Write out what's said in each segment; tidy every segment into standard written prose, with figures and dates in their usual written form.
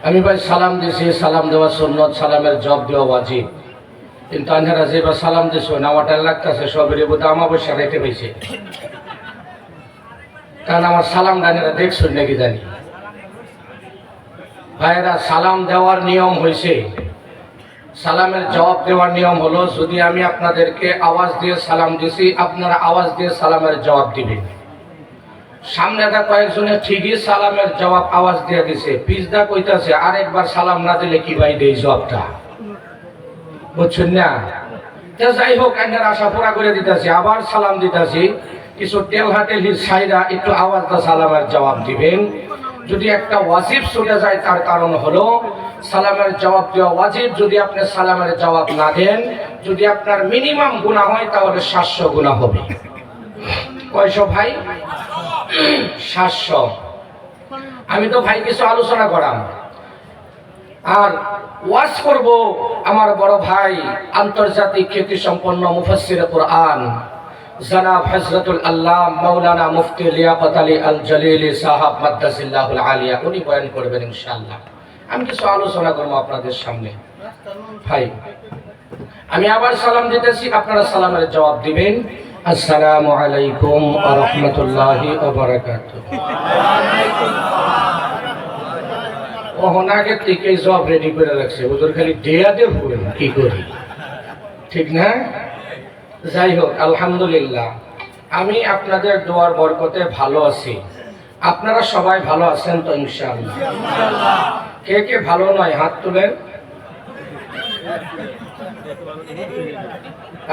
আমি ভাই সালাম দিছি, সালাম দেওয়া সুন্নত, সালামের জবাব দেওয়া ওয়াজিব। কিন্তু আনহারা যেবার সালাম দিছো নামাটা লাগতেছে সবের বোধ আমাবস্যা রেখে পেয়েছে, কারণ আমার সালাম ডানেরা দেখছো নাকি জানি। ভাইয়েরা, সালাম দেওয়ার নিয়ম হয়েছে, সালামের জবাব দেওয়ার নিয়ম হলো, যদি আমি আপনাদেরকে আওয়াজ দিয়ে সালাম দিছি, আপনারা আওয়াজ দিয়ে সালামের জবাব দিবেন। সামনে কয়েকজনে ঠিকই সালামের জবাব আওয়াজ দিয়ে দিছে, পিছদা কইতাছে আরেকবার সালাম না দিলে কি ভাই দেই জবাবটা, বুঝছেন না? যাই হোক, এনার আশা পুরা করে দিতেছি, আবার সালাম দিতেছি। কিছু টেলহাটেলির সাইরা একটু আওয়াজ দা সালামের জবাব দিবেন। যদি একটা ওয়াজিব ছুটে যায়, তার কারণ হলো সালামের জবাব দেওয়া ওয়াজিব। যদি আপনি সালামের জবাব না দেন, যদি আপনার মিনিমাম গুনাহ হয়, তাহলে 700 গুনাহ হবে। কয়শো ভাই? 700। আমি তো ভাই কিছু আলোচনা করাম আর ওয়াজ করব আমার বড় ভাই, আন্তর্জাতিক খ্যাতি সম্পন্ন মুফাসসির কুরআন জনাব হযরতুল আল্লাহ মাওলানা মুফতি লিয়াকত আলী আল জলিলি সাহাব মাদ্দাসিল্লাহুল আলিয়া, উনি বয়ান করবেন ইনশাআল্লাহ। আমি কিছু আলোচনা করব আপনাদের সামনে। ভাই, আমি আবার সালাম দিতেছি, আপনারা সালামের জবাব দিবেন। আসসালামু আলাইকুম ওয়া রাহমাতুল্লাহি ওয়া বারাকাতুহু। ওহন আগে থেকে জব রেডি করে রাখছে, হুজুর খালি দেয়া দিয়ে ঘুরেন কি করি, ঠিক না? যাই হোক, আলহামদুলিল্লাহ, আমি আপনাদের দোয়ার বরকতে ভালো আছি। আপনারা সবাই ভালো আছেন তো ইনশাআল্লাহ? কে কে ভালো নয় হাত তুলেন।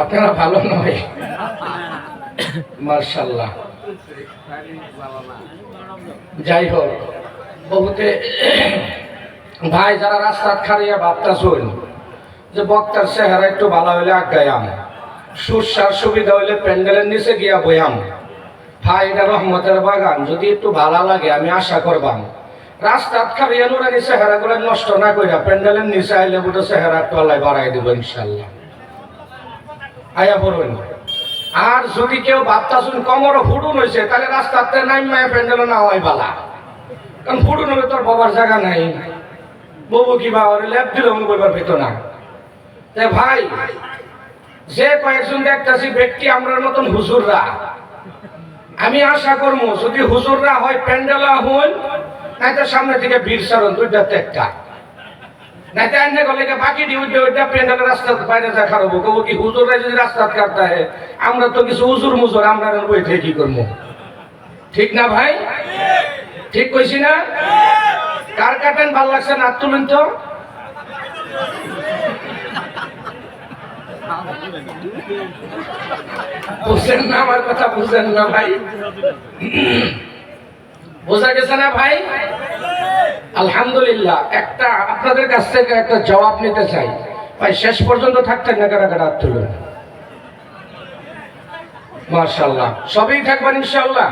আপনারা ভালো নয়, মাশাআল্লাহ। যাই হোক, বহুতে ভাই যারা রাস্তা খাড়িয়া ভাবতেছেন যে বক্তার চেহারা একটু ভালো হইলে আগায়াম, সুরসার সুবিধা হইলে প্যান্ডেলের নিচে গিয়া বয়াম। ভাই, এটা রহমতের বাগান, যদি একটু ভালো লাগে আমি আশা করবাম রাস্তাত খাড়িয়া নুরানি চেহারা গুলো নষ্ট না কইরা প্যান্ডেলের নিচে আইলে বুঝো চেহারা টলায় বাড়াই দেবো ইনশাল্লাহ। আয়া বলবেন। আর যদি কেউ ভাবতাছুন কমরও ফুটুন হয়েছে, তাহলে রাস্তাতে নাইমায় প্যান্ডেলও না হয় বালা, কারণ ফুটুন হলে তোর বাবার জায়গা নাই, বউ কি বাবার ল্যাপ দিল বইবার পেত না। ভাই, যে কয়েকজন দেখতেছি ব্যক্তি আমরার মতন হুজুররা, আমি আশা করবো যদি হুজুররা হয় প্যান্ডেলা হন, নাইতো সামনে থেকে বীর সারণ দুইটাতে একটা, নাইতো আন্নে গলে বাকি ওইটা প্যান্ডেলের রাস্তা বাইরে যা খারাপ কবো কি হুজুররা যদি রাস্তা কাটতে হয়, আমরা তো কিছু হুজুর মুজুর আমরা বই থেকে কি করবো, ঠিক না ভাই? ঠিক কইছি না? কার কাটেন ভাল লাগছে না তুলেন তো। বুঝেন না আমার কথা, বুঝেন না ভাই? বোঝা গেছে না ভাই? আলহামদুলিল্লাহ, একটা আপনাদের কাছ থেকে একটা জবাব নিতে চাই ভাই। শেষ পর্যন্ত থাকতেন না, কারা কারা তুলুন। মাশাআল্লাহ, সবই থাকবেন ইনশাআল্লাহ?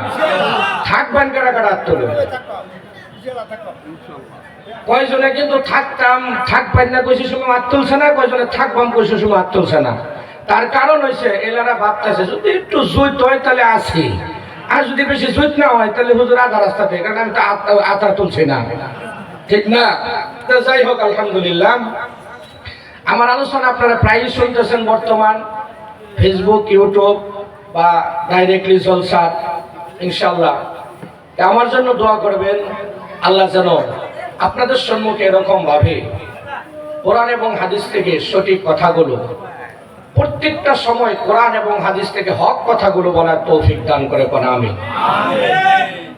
থাকবেন, কারা কারা তুলুন। কয়জনে কিন্তু থাকবেন না কইছে সময় হাত তুলছে না, কয়জনে থাকবাম কইছে সময় হাত তুলছে না। তার কারণ হয়েছে এলারা ভাবতেছে যদি একটু জুইত হয় তাহলে আসি, আর যদি বেশি জুইত না হয় তাহলে হুজুর আধা রাস্তা থেকে, কারণ আমি তো আতা তুলছি না, ঠিক না? তো যাই হোক, আলহামদুলিল্লাহ, আমার আলোচনা আপনারা প্রায়ই শুনতেছেন বর্তমান ফেসবুক, ইউটিউব বা ডাইরেক্টলি জলসা। ইনশাআল্লাহ আমার জন্য দোয়া করবেন, আল্লাহ যেন আপনাদের সম্মুখে এরকম ভাবে কোরআন এবং হাদিস থেকে সঠিক কথাগুলো, প্রত্যেকটা সময় কোরআন এবং হাদিস থেকে হক কথাগুলো বলার তৌফিক দান করে কোন আমিন।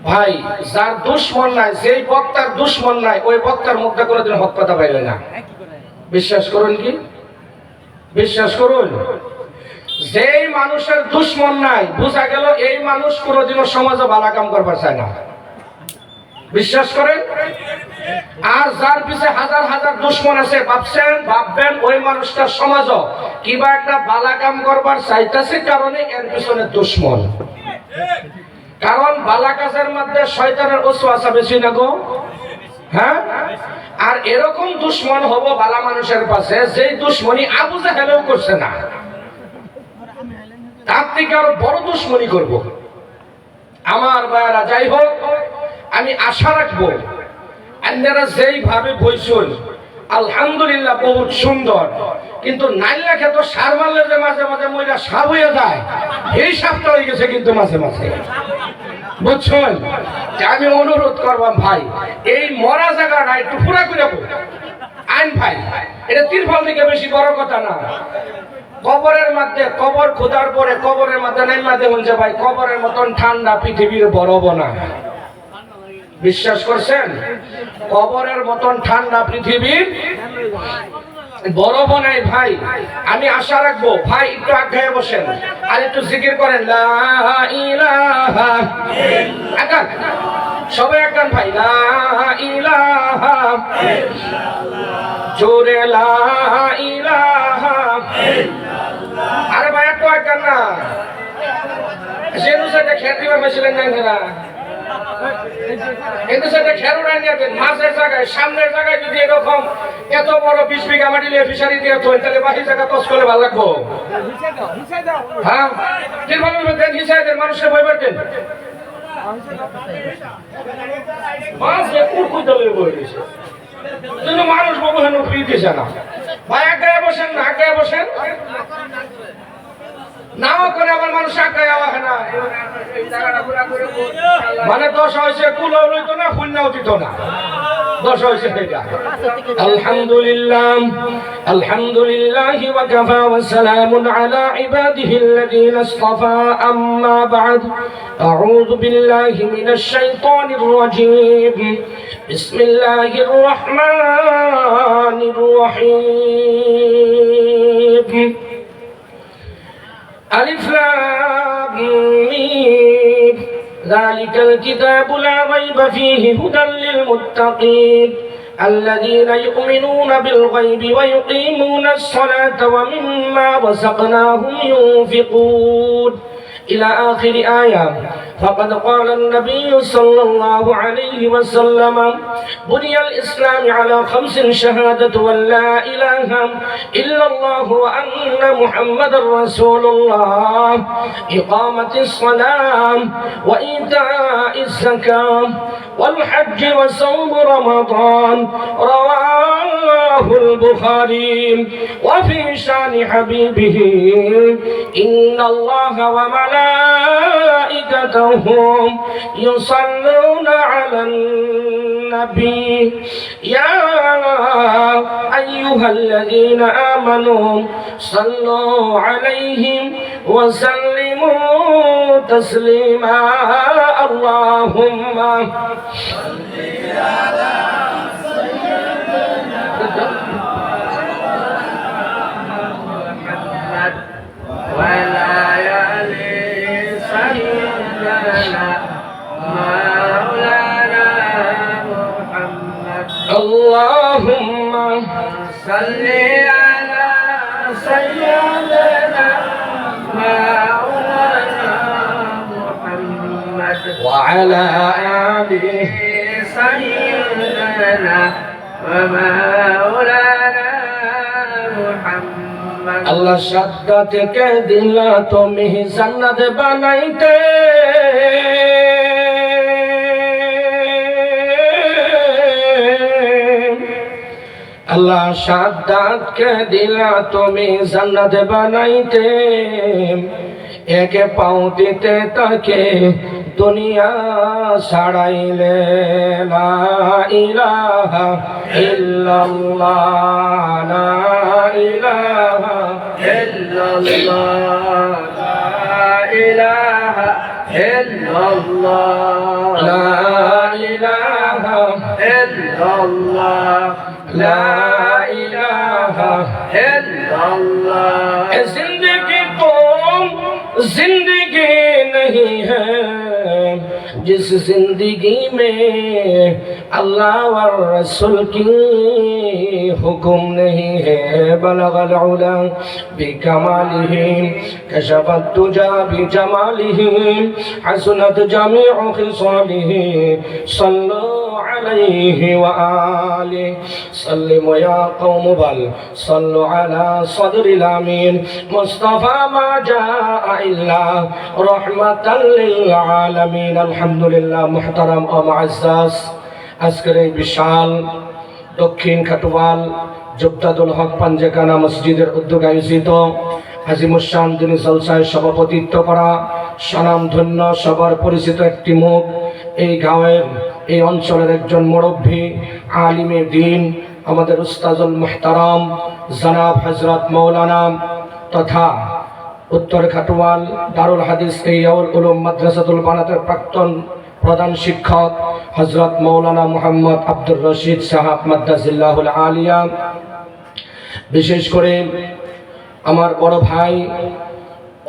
ভাই, যার দুশ্মন নাই, যেই বক্তার দুশ্মন নাই, ওই বক্তার মুখে কোনোদিন হক কথা পাইবে না। বিশ্বাস করুন, কি বিশ্বাস করুন? যেই মানুষের দুশ্মন নাই, বোঝা গেল এই মানুষ কোনোদিনও সমাজে ভালো কাম করবার চায় না। বিশ্বাস করেন? আর যার পিছে হাজার হাজার দুশ্মন আছে, ভাববেন ওই মানুষটার সমাজ কিবা একটা বালা কাম করবার চাইতেছে, কারণে এর পিছনে দুশ্মন। কারণ বালা কাজের মধ্যে শয়তানের ওয়াসওয়াসা বেশি না গো, হ্যাঁ? আর এরকম দুশ্মন হবো বালা মানুষের পাশে, যেই দুশ্মনী আবু জাহেলও করছে না, তার থেকে আরো বড় দুশ্মনী করব। আমার ভাইরা, যাই হোক, আমি আশা রাখবো আপনারা যেইভাবে বইছুন আলহামদুলিল্লাহ বহুত সুন্দর, কিন্তু নাইলা খেত সার মারলে যে মাঝে মাঝে ময়রা সাপ হয়ে যায়, এই সাপটা হয়ে গেছে কিন্তু মাঝে মাঝে, বুঝছেন? আমি অনুরোধ করবাম ভাই, এই মরা জায়গাটা একটু পুরা করে আইন ভাই, এটা তিরফল থেকে বেশি বড় কথা না। কবরের মধ্যে কবর খোদার পরে কবরের মধ্যে নাইমা দেখুন যে ভাই কবরের মতন ঠান্ডা পৃথিবীর বরফ না। বিশ্বাস করছেন? কবরের মতন ঠান্ডা পৃথিবীর বরফ নাই ভাই। আমি আশা রাখবো ভাই একটু আগায় বসেন আর একটু জিকির করেন লা ইলাহা ইল্লাল্লাহ। সবাই একগান ভাই লা ইলাহা ইল্লাল্লাহ, জোরে লা ইলাহা ইল্লাল্লাহ। আরে ভাই একটু একগান না, সেনু সাথে খেত দিবার মেশিলেন না এরা, কিন্তু সেটা খেরোড়া নিয়ে মাঝের জায়গায় সামনের জায়গায় যদি এরকম এত বড় 20 বিঘা মাটি নিয়ে ফিশারি দিয়ে থই, তাহলে বাকি জায়গা তস করে ভালো লাগবো। হ্যাঁ কিভাবে দেন হিসাই দেন, মানুষের ভয় পাবেন মানুষ বাবু হেন ফ্রি দিছে না ভাই। আগায় বসেন না, আগায় বসেন নাও করে আমার মানুষ আগায় আওয়া না, মানে দশ হয়েছে কুলাও লইত না শূন্যও দিত না, দশ হয়েছে এটা। আলহামদুলিল্লাহ আলহামদুলিল্লাহ ওয়া কাফা ওয়া সালামুন আলা ইবাদিহিল্লাযীনা ইসতাফা, আম্মা বা'দ। আউযু বিল্লাহি মিনাশ শাইতানির রাজীম। বিসমিল্লাহির রহমানির রহিম। ألف لام ميم ذلك الكتاب لا ريب فيه هدى للمتقين الذين يؤمنون بالغيب ويقيمون الصلاة ومما رزقناهم ينفقون إلى آخر آية. فقد قال النبي صلى الله عليه وسلم بني الإسلام على 5: شهادة أن لا إله إلا الله وأن محمد رسول الله، إقامة الصلاة وإيتاء الزكاة والحج وصوم رمضان. رواه البخاري. وفي شان حبيبه إن الله وملائكته يصلون على النبي يا أيها الذين آمنوا صلوا عليه وسلموا تسليما. اللهم صل على سيدنا محمد وعلى آل سيدنا مولانا محمد. اللهم صل على سيدنا مولانا محمد وعلى آل سيدنا ومولانا محمد. আল্লাহ সাদ্দা থেকে দিলা তুমি জান্নাত বানাইতে, আল্লাহ সাদ্দাতকে দিলা তুমি জান্নাত বানাইতে, একে পাও দিতে তাকে দুনিয়া ছাড়াইলে। লা ইলাহা ইল্লাল্লাহ লা ইলাহা ইল্লাল্লাহ লা ইলাহা ইল্লাল্লাহ লা ইলাহা ইল্লাল্লাহ লা ইলাহা ইল্লাল্লাহ। जिंदगी तो जिंदगी नहीं है जिस जिंदगी में अल्लाह और रसूल की हुक्म नहीं है। बलगल उला बिकमालिही कशफत तुजा बिजमालिही हसनत जमीउ खिसालिही सल्लु अलैहि व आलिहि सल्लिमु या कौम बल सल्लु अला सदरिल आमीन मुस्तफा मा जाअ इल्ला रहमतल लिल आलमीन। अल्हम्दुलिल्लाह। मुहतरम और मुअज़्ज़ज़ আজকের এই বিশাল দক্ষিণ খাটুয়াল জুবদাতুল হক পাঞ্জেখানা মসজিদের উদ্যোগে আয়োজিত আজিমুসান দিনী জলসায় সভাপতিত্ব করা স্বনামধন্য সবার পরিচিত একটি মুখ, এই গাঁয়ের এই অঞ্চলের একজন মুরব্বী আলিমে দ্বীন আমাদের উস্তাজুল মুহতারাম জনাব হযরত মাওলানা তথা উত্তর খাটুয়াল দারুল হাদিস ইয়াউল উলুম মাদ্রাসাতুল বানাতের প্রাক্তন প্রধান শিক্ষক হযরত মাওলানা মুহাম্মদ আব্দুর রশিদ সাহাব মাদ্দাজিল্লাহুল আলিয়া, বিশেষ করে আমার বড় ভাই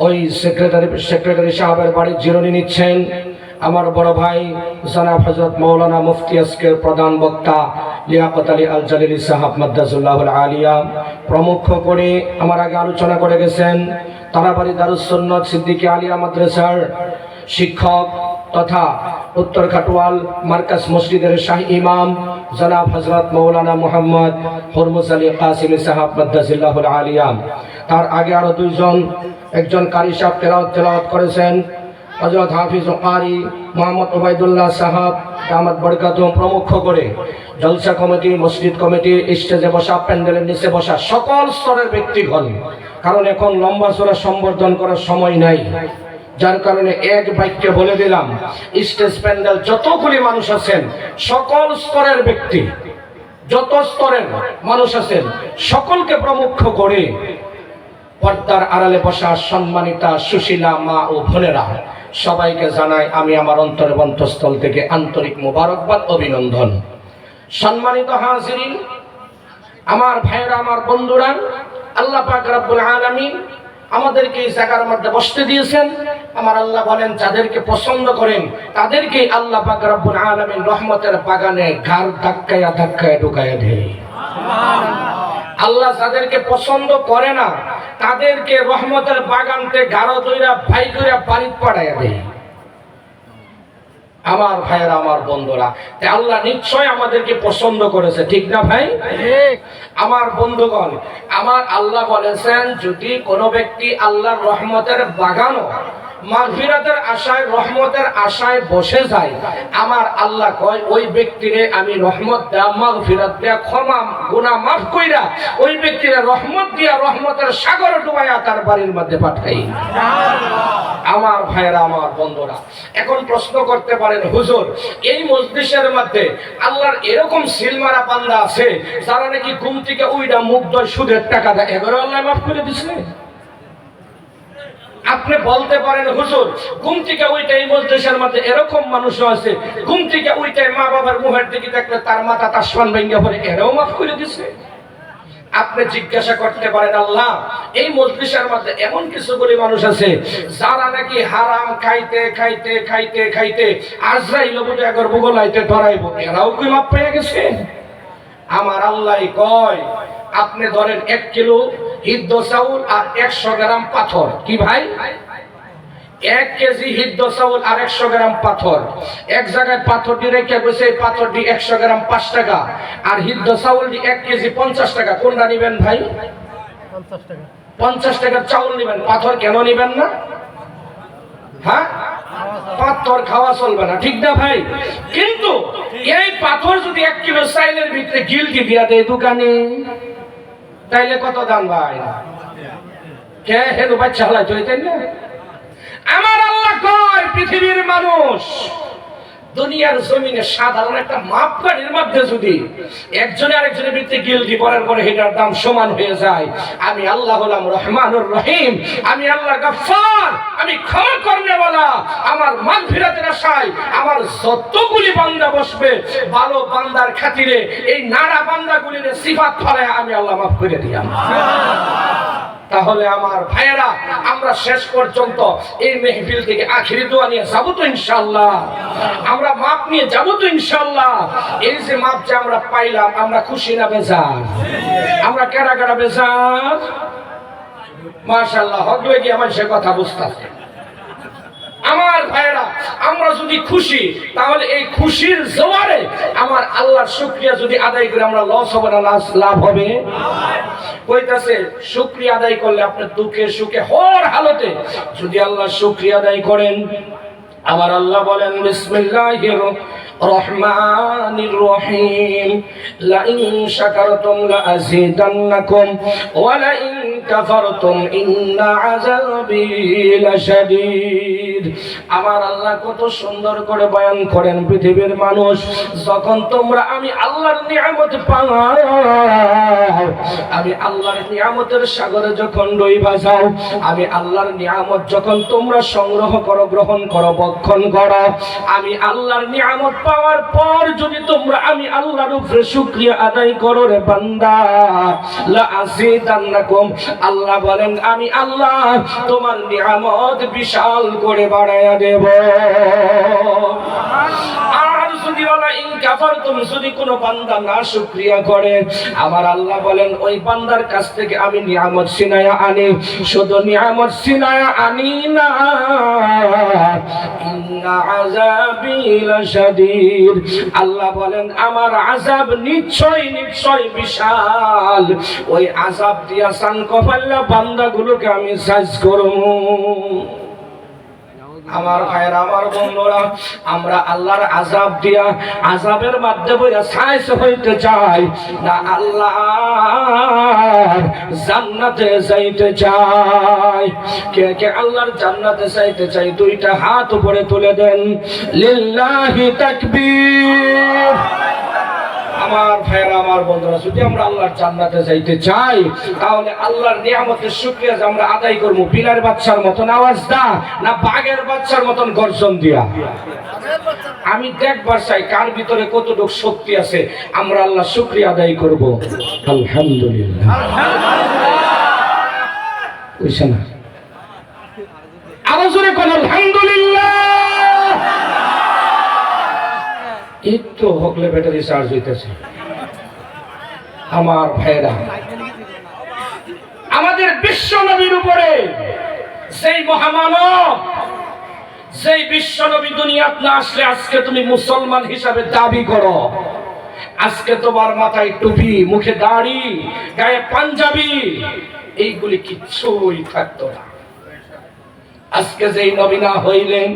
ওই সেক্রেটারি সাহেবের বাড়ি জিরনি নিচ্ছেন আমার বড় ভাই জনাব হযরত মাওলানা মুফতি আজকের প্রধান বক্তা লিয়াকত আলী আল জালিলি সাহাব মাদ্দাজিল্লাহুল আলিয়া প্রমুখ করে আমার আগে আলোচনা করে গেছেন তারাবাড়ি দারুস সুন্নাত সিদ্দিকী আলিয়া মাদ্রাসার শিক্ষক তথা উত্তর খাটুয়াল মার্কাজ মসজিদের শাহী ইমাম জনাব হযরত মাওলানা মুহাম্মদ হুরমুজ আলী কাসিমি সাহাব মাদ্দাজিল্লাহুল আলিয়া। তার আগে আরো দুইজন, একজন কারি সাহেব তেলাওয়াত করেছেন হযরত হাফিজ কারি মোহাম্মদ ওবাইদুল্লাহ সাহাব দামাত বরকাতুহুম প্রমুখ করে জলসা কমিটি, মসজিদ কমিটি, স্টেজে বসা, প্যান্ডেলের নিচে বসা সকল স্তরের ব্যক্তিগণ, কারণ এখন লম্বা চড়া সম্বর্ধন করার সময় নাই, যার কারণে এক বাক্যে বলে দিলাম স্টেজ প্যান্ডেল যতগুলি মানুষ আছেন সকল স্তরের ব্যক্তি, যত স্তরের মানুষ আছেন সকলকে প্রমুখ করে পর্দার আড়ালে বসা সম্মানিতা সুশীলা মা ও বোনেরা সবাইকে জানাই আমি আমার অন্তরের অন্তঃস্থল থেকে আন্তরিক মোবারকবাদ, অভিনন্দন। সম্মানিত হাজিরিন, আমার ভাইয়েরা, আমার বন্ধুরা, আল্লাহ পাক রব্বুল আলামিন আমাদেরকে এই জায়গার মধ্যে বসতে দিয়েছেন। আমার আল্লাহ বলেন যাদেরকে পছন্দ করেন তাদেরকে আল্লাহ পাক রব্বুল আলামিন রহমতের বাগানে ঘাড় ধাক্কায়া ধাক্কায় ঢুকায়া দেয়। আল্লাহ যাদেরকে পছন্দ করে না তাদেরকে রহমতের বাগানতে গাঢ় দইরা ভাই কইরা বাড়িতে পাঠাইয়া দেয়। আমার ভাইয়েরা, আমার বন্ধুরা, আল্লাহ নিশ্চয় আমাদেরকে পছন্দ করেছে, ঠিক না ভাই? আমার বন্ধুগণ, আমার আল্লাহ বলেছেন যদি কোনো ব্যক্তি আল্লাহর রহমতের বাগানও মাগফিরাতের আশায়, রহমতের আশায় বসে যায়, আমার আল্লাহ কয় ওই ব্যক্তিরে আমি রহমত দেয়া, মাগফিরাত দেয়া, ক্ষমা গুনাহ মাফ কইরা ওই ব্যক্তিরে রহমত দিয়া রহমতের সাগরে ডুবাইয়া তার বাড়ির মধ্যে পাঠাই। আমার ভাইয়েরা, আমার বন্ধুরা, এখন প্রশ্ন করতে পারেন হুজুর এই মজলিসের মধ্যে আল্লাহর এরকম সিলমারা বান্দা আছে যারা নাকি ঘুম থেকে উইডা মুখ ধরে সুদের টাকা দেয়, এবারে আল্লাহ মাফ করে দিছে? আপনি বলতে পারেন হুজুর ঘুম থেকে উইটা এই মজলিসের মধ্যে এরকম মানুষ আছে ঘুম থেকে উইটাই মা বাবার মুখের দিকে দেখলে তার মাথা তাসমান ভেঙে পড়ে, এরাও মাফ করে দিছে? আপনি জিজ্ঞাসা করতে পারেন আল্লাহ এই মজলিসের মধ্যে এমন কিছুগুলি মানুষ আছে যারা নাকি হারাম খাইতে খাইতে খাইতে খাইতে আজরাইল বলে একবার বুগলাইতে ধরাইব, এরাও কি মাফ পেয়ে গেছে? আমার আল্লাহ কয় আপনি ধরেন 1 কিলো হিদ্দ চাউল আর 100 গ্রাম পাথর, কি ভাই 1 কেজি হিদ্দ চাউল আর 100 গ্রাম পাথর, এক জায়গায় পাথরটি রেখে বসে পাথরটি 100 গ্রাম 5 টাকা আর হিদ্দ চাউলটি 1 কেজি 50 টাকা, কোনটা নিবেন ভাই? 50 টাকা। 50 টাকার চাউল নিবেন, পাথর কেন নিবেন না? হ্যাঁ, পাথর খাওয়া চলবে না, ঠিক না ভাই? কিন্তু এই পাথর যদি 1 কিলো চাইলের ভিতরে গিলটি দিয়া দেয় দোকানে, তাইলে কত দাম ভাই? কে হেনু বাচ্চা হলাই চলতেন না? আমার আল্লাহ কয় পৃথিবীর মানুষ দুনিয়ার জমিনে সাধারণ একটা মাপকাঠির মধ্যে যদি একজনে আরেকজনের ভিত্তি গিলটি পড়ার পরে এটার দাম সমান হয়ে যায়, আমি আল্লাহ হলাম রহমানুর রহিম, আমি আল্লাহ গফফার, আমি ক্ষমা করনেওয়ালা, আমার মাগফিরাতের আশায় আমার যতগুলি বান্দা বসবে ভালো বান্দার খাতিরে এই নাড়া বান্দাগুলির সিফাত ফলায় আমি আল্লাহ মাফ করে দিলাম। তাহলে আমার ভাইয়েরা আমরা শেষ পর্যন্ত এই মেহফিল থেকে আখিরি দোয়া নিয়ে যাবো তো ইনশাআল্লাহ, আমরা মাপ নিয়ে যাবো তো ইনশাআল্লাহ। এই যে মাপ যে আমরা পাইলাম আমরা খুশি না বেজার? আমরা কেডা কেডা বেজার? মাশাআল্লাহ, হগলে গিয়ে আমার সে কথা বুঝতেছে। আমার ভাইয়েরা আমরা যদি খুশি তাহলে এই খুশির জোয়ারে আমার আল্লাহর শুকরিয়া যদি আদায় করে আমরা লস হবে না লাভ হবে? কইতাছে শুকরিয়া আদায় করলে আপনি দুঃখে সুখে হর হালতে যদি আল্লাহর শুকরিয়া আদায় করেন আমার আল্লাহ বলেন বিসমিল্লাহির রহমানির রহিম লাইন শাকারতুম লাযিদান্নাকুম ওয়া লাইন কাফারতুম ইন্না আযাবি লাশাদীদ। আমার আল্লাহ কত সুন্দর করে বয়ান করেন, পৃথিবীর মানুষ যখন তোমরা আমি আল্লাহর নিয়ামত পাও, আমি আল্লাহর নিয়ামতের সাগরে যখন ডুইবা যাও, আমি আল্লাহর নিয়ামত যখন তোমরা সংগ্রহ করো, গ্রহণ করো, ভক্ষণ করো, আমি আল্লাহর নিয়ামত পাওয়ার পর যদি তোমরা আমি আল্লাহর উপরে শুকরিয়া আদায় করো রে বান্দা, লা আযিদান্নাকুম, আল্লাহ বলেন আমি আল্লাহ তোমার নিয়ামত বিশাল করে বাড়ায়া দেব। আর যদি ওয়ালা ইন কাফারতুম, যদি কোনো বান্দা না শুকরিয়া করে, আমার আল্লাহ বলেন ওই বান্দার কাছ থেকে আমি নিয়ামত ছিনায়া আনি, শুধু নিয়ামত ছিনায়া আনি না, ইন্না আযাবি লাশাদীদ, আল্লাহ বলেন আমার আযাব নিশ্চয় নিশ্চয় বিশাল। ওই আযাব দিয়া সান কপাল্লা বান্দাগুলোকে আমি সাজ করব। আমার ভাইরা, আমার বন্ধুরা, আমরা আল্লাহর আযাব দিয়া আযাবের মাধ্যমে সাইজ হইতে চাই না আল্লাহর জান্নাতে যাইতে চাই? কে কে আল্লাহর জান্নাতে যাইতে চাই? দুইটা হাত উপরে তুলে দেন, লিল্লাহি তাকবীর। আমার ভাইরা, আমার বন্ধুরা, যদি আমরা আল্লাহর জান্নাতে যাইতে চাই তাহলে আল্লাহর নিয়ামতের শুকরিয়া যে আমরা আদায় করব বিলার বাচ্চার মতন আওয়াজ দা না বাঘের বাচ্চার মতন গর্জন দিয়া? আমি দেখবার চাই কার ভিতরে কতটুকু শক্তি আছে, আমরা আল্লাহ শুকরিয়া আদায় করব। আলহামদুলিল্লাহ, বুঝছেন না? আরো জোরে কোন আলহামদুলিল্লাহ। একটু হকলে ব্যাটারি চার্জ হইতেছে। আমার ভাইরা, আমাদের বিশ্ব নবীর উপরে সেই মহামানব, সেই বিশ্ব নবী দুনিয়াত না আসলে আজকে তুমি মুসলমান হিসাবে দাবি করো, আজকে তোমার মাথায় টুপি, মুখে দাড়ি, গায়ে পাঞ্জাবি, এইগুলি কিচ্ছুই থাকতো না। আজকে যেই নবী না হইলেন,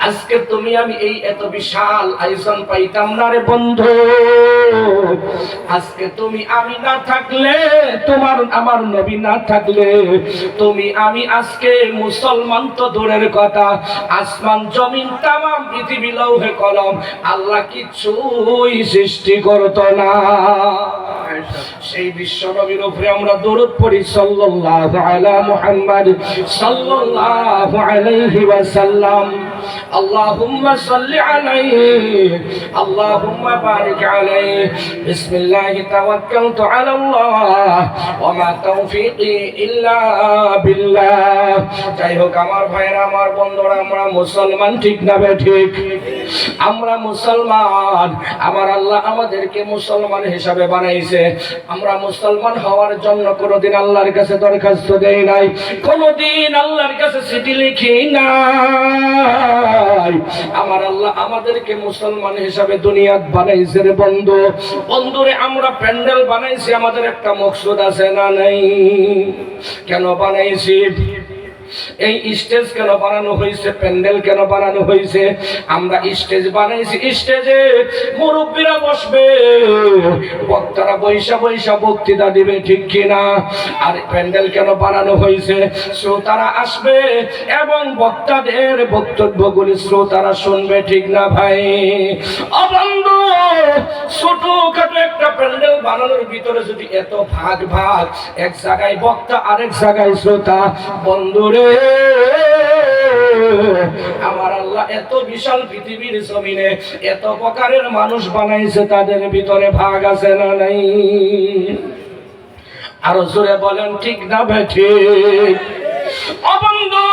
আজকে তুমি আমি এই এত বিশাল আয়োজন পাইতাম না রে বন্ধু। আজকে তুমি আমি না থাকলে, তোমার আমার নবী না থাকলে, তুমি আমি আজকে মুসলমান তো দূরের কথা, আসমান জমিন তামাম পৃথিবী লৌহে কলম আল্লাহ কিচ্ছুই সৃষ্টি করতো না। সেই বিশ্ব নবীর উপরে আমরা দরুদ পড়ি, সাল্লাল্লাহু আলা মুহাম্মদ সাল্লাল্লাহু আলাইহি ওয়াসাল্লাম। اللهم صل عليه اللهم بارك عليه بسم الله توكلت على الله وما توفيقي إلا بالله। যাই হোক আমার ভাইরা, আমার বন্ধুরা, আমরা মুসলমান, ঠিক না ঠিক? আমরা মুসলমান, আমার আল্লাহ আমাদেরকে মুসলমান হিসাবে বানাইছে। আমরা মুসলমান হওয়ার জন্য কোনোদিন আল্লাহর কাছে দরখাস্ত দেই নাই, কোনোদিন আল্লাহর কাছে চিঠি লিখি না। আমার আল্লাহ আমাদেরকে মুসলমান হিসাবে দুনিয়াত বানাইছে রে বন্ধু। বন্ধুরে, আমরা প্যান্ডেল বানাইছি, আমাদের একটা মকসুদ আছে না নাই? কেন বানাইছি? এই স্টেজ কেন বানানো হয়েছে, প্যান্ডেল কেন বানানো হয়েছে? আমরা স্টেজ বানাইছি, স্টেজে মুরব্বীরা বসবে, বক্তারা বৈশা বৈশা বক্তৃতা দিবে, ঠিক কিনা? আর প্যান্ডেল কেন বানানো হয়েছে? শ্রোতারা আসবে এবং বক্তাদের বক্তব্যগুলি শ্রোতারা শুনবে, ঠিক না ভাই? বন্ধু, ছোটখাটো একটা প্যান্ডেল বানানোর ভিতরে যদি এত ভাগ ভাগ, এক জায়গায় বক্তা আরেক জায়গায় শ্রোতা, বন্ধুরে আমার আল্লাহ এত বিশাল পৃথিবীর জমিনে এত প্রকারের মানুষ বানাইছে, তাদের ভিতরে ভাগ আছে না নাই? আরো জোরে বলেন, ঠিক না ঠিক? বন্ধু,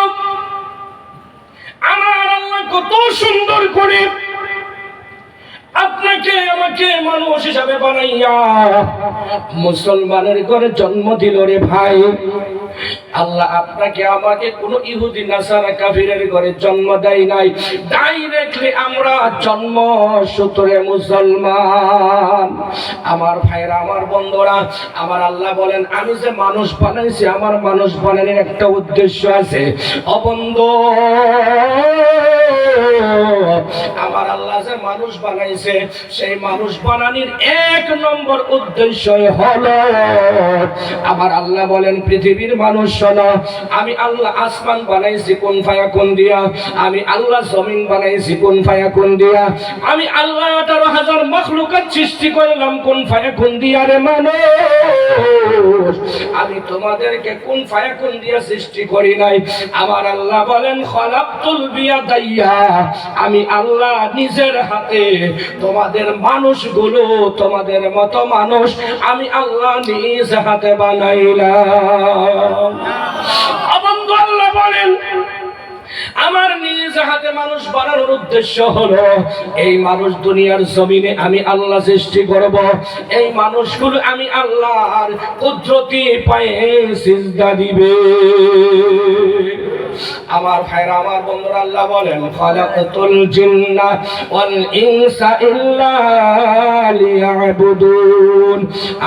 আমার আল্লাহ কত সুন্দর করে আপনাকে আমাকে মানুষ হিসাবে বানাইয়া মুসলমানের ঘরে জন্ম দিল রে ভাই। আল্লাহ আপনাকে আমাকে কোনো ইহুদি নাসারা কাফিরের ঘরে জন্ম দেয় নাই, ডাইরেক্টলি আমরা জন্ম সূত্রে মুসলমান। আমার ভাইরা, আমার বন্ধুরা, আমার আল্লাহ বলেন আমি যে মানুষ বানাইছি, আমার মানুষ বানানোর একটা উদ্দেশ্য আছে। ও বন্ধু, আমার আল্লাহ যে মানুষ বানাইছে সেই মানুষ বানানোর এক নম্বর উদ্দেশ্য হলো, আমার আল্লাহ বলেন পৃথিবীর মানুষ শোনো, আমি আল্লাহ আসমান বানাইছি কুন ফায়াকুন দিয়া, আমি আল্লাহ জমিন বানাইছি কুন ফায়াকুন দিয়া, আমি আল্লাহ 18,000 মাখলুকাত সৃষ্টি করলাম কুন ফায়াকুন দিয়া। রে মানুষ, আমি তোমাদেরকে কুন ফায়াকুন দিয়া সৃষ্টি করি নাই। আমার আল্লাহ বলেন খলাকতুল বিয়াদাইয়া, আমি আল্লাহ নিজের হাতে তোমাদের মানুষগুলো, তোমাদের মতো মানুষ আমি আল্লাহ নিজ হাতে বানাইলাম। বন্ধু, আল্লাহ বলেন আমার নিজ হাতে মানুষ বানানোর উদ্দেশ্য হলো এই মানুষ দুনিয়ার জমিনে আমি আল্লাহ সৃষ্টি করব, এই মানুষগুলো আমি আল্লাহর কুদরতি পায়ে সিজদা দিবে। আমার ভাইরা, আমার বন্ধুরা, আল্লাহ বলেন খালাকাতুল জিন্না ওয়াল ইনসা ইল্লা লিয়াবুদুন।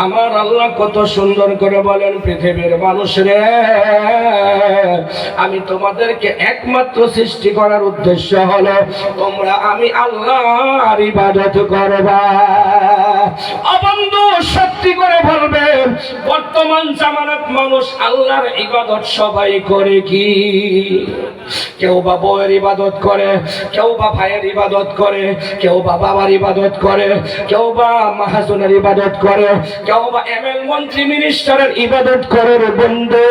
আমার আল্লাহ কত সুন্দর করে বলেন পৃথিবীর মানুষরে, আমি তোমাদেরকে একমাত্র সৃষ্টি করার উদ্দেশ্য হলো তোমরা আমি আল্লাহর ইবাদত করবা। বন্ধু, সত্যি করে বলবেন বর্তমান জামানাত মানুষ আল্লাহর ইবাদত সবাই করে কি? কেউ বা বউয়ের ইবাদত করে, কেউ বা ভাইয়ের ইবাদত করে, কেউ বা বাবার ইবাদত করে, কেউ বা মাহাজনের ইবাদত করে, কেউ বা এমএল মন্ত্রী মিনিস্টারের ইবাদত করে। রে বন্ধু,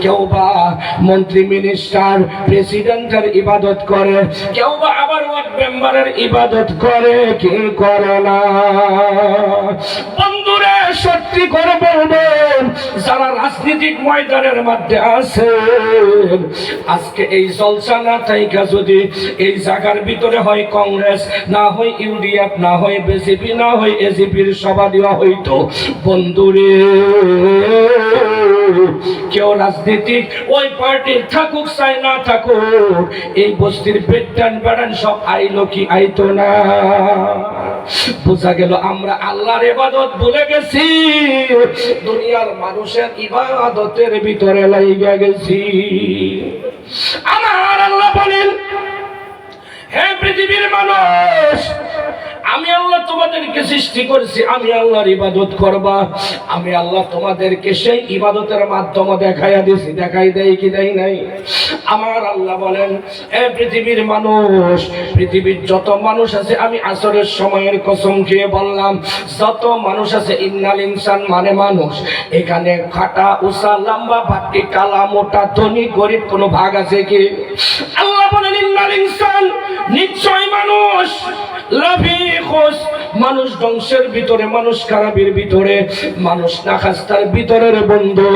কেউ বা মন্ত্রী মিনিস্টার প্রেসিডেন্টের ইবাদত করে, কেউ বা আবার ওয়ার্ড মেম্বারের ইবাদত করে, কি করে না? বন্ধুরা, সত্যি করে বলবেন যারা রাজনৈতিক ময়দানের মধ্যে আছে, আজকে এই জলসা না থাইকা যদি এই জায়গার ভিতরে হয় কংগ্রেস, না হয় ইউডিএফ, না হয় বিজেপি, না হয় এজিপির সভা দেওয়া হইতো, বন্ধুরে কেউ রাজনীতিক ওই পার্টির থাকুক চাই না থাকুক, এই বস্তির বেটান বেড়ান সব আইলো কি আইতো না? বোঝা গেল আমরা আল্লাহর ইবাদত ভুলে গেছি, দুনিয়ার মানুষের ইবাদতের ভিতরে লাইগা গেছি। আমার আল্লাহ বলেন, হে পৃথিবীর মানুষ, আমি আল্লাহ তোমাদেরকে সৃষ্টি করেছি, আমি আল্লাহর ইবাদত করবা। আমি আল্লাহ তোমাদেরকে সেই ইবাদতের মাধ্যমে দেখাইয়া দিয়েছি, দেখাই দেয় কি দেয় নাই? আমার আল্লাহ বলেন, হে পৃথিবীর মানুষ, পৃথিবীর যত মানুষ আছে আমি আসরের সময়ের কসম খেয়ে বললাম, যত মানুষ আছে ইন্নাল ইনসান মানে মানুষ, এখানে খাটা উষা লম্বা ভাট্টি কালা মোটা ধনী গরিব কোনো ভাগ আছে কি? আল্লাহ বলেন ইন্নাল ইনসান, নিশ্চয় মানুষ লাফি খোস, মানুষ ধ্বংসের ভিতরে, মানুষ খারাপের ভিতরে, মানুষ নাখাস্তার ভিতরে। রে বন্ধু,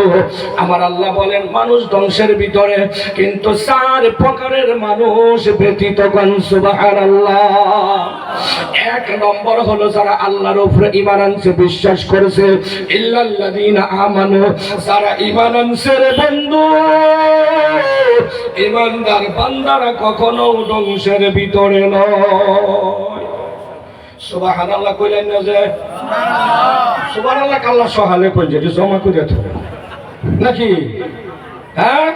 আমার আল্লাহ বলেন মানুষ ধ্বংসের ভিতরে, কিন্তু 4 প্রকারের মানুষ ব্যতীত। কোন সুবহানাল্লাহ। 1 নম্বর হলো যারা আল্লাহর উপরে ঈমান আনছে, বিশ্বাস করেছে, ইল্লাল্লাযীনা আমানু, যারা ঈমান আনছে। রে বন্ধু, ঈমানদার বান্দারা কখনো ধ্বংসের ভিতরে নয়। সুবহানাল্লাহ কইলেন না যে? সুবহানাল্লাহ আল্লাহ সহালে কই যে জমা করে ধরে নাকি? হ্যাঁ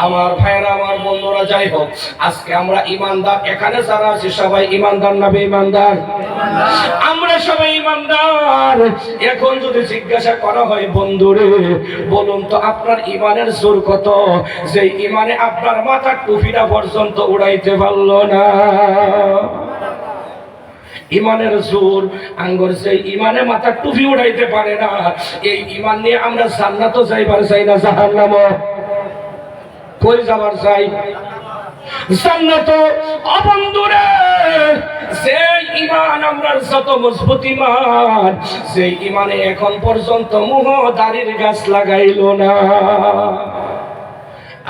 আমার ভাইরা, আমার বন্ধুরা, যাই হোক, আজকে আমরা ইমানদার, এখানে যারা আছি সবাই ইমানদার না বেঈমানদার? আমরা সবাই ইমানদার। এখন যদি জিজ্ঞাসা করা হয়, বন্ধুরে বলুন তো আপনার ইমানের জোর কত, যে ইমানে আপনার মাথার টুপিটা পর্যন্ত উড়াইতে পারলো না? ইমানের জোর আঙ্গুর, সেই ইমানে মাথার টুপি উড়াইতে পারে না, এই ইমান নিয়ে আমরা জান্নাতও যাইবার চাই না জাহান্নামও কই যাবার চাই? জান্নাত। বন্ধুরে, সেই ইমান আমরা যত মজবুত ইমান, সেই ইমানে এখন পর্যন্ত মুহ দাড়ির গাছ লাগাইলো না।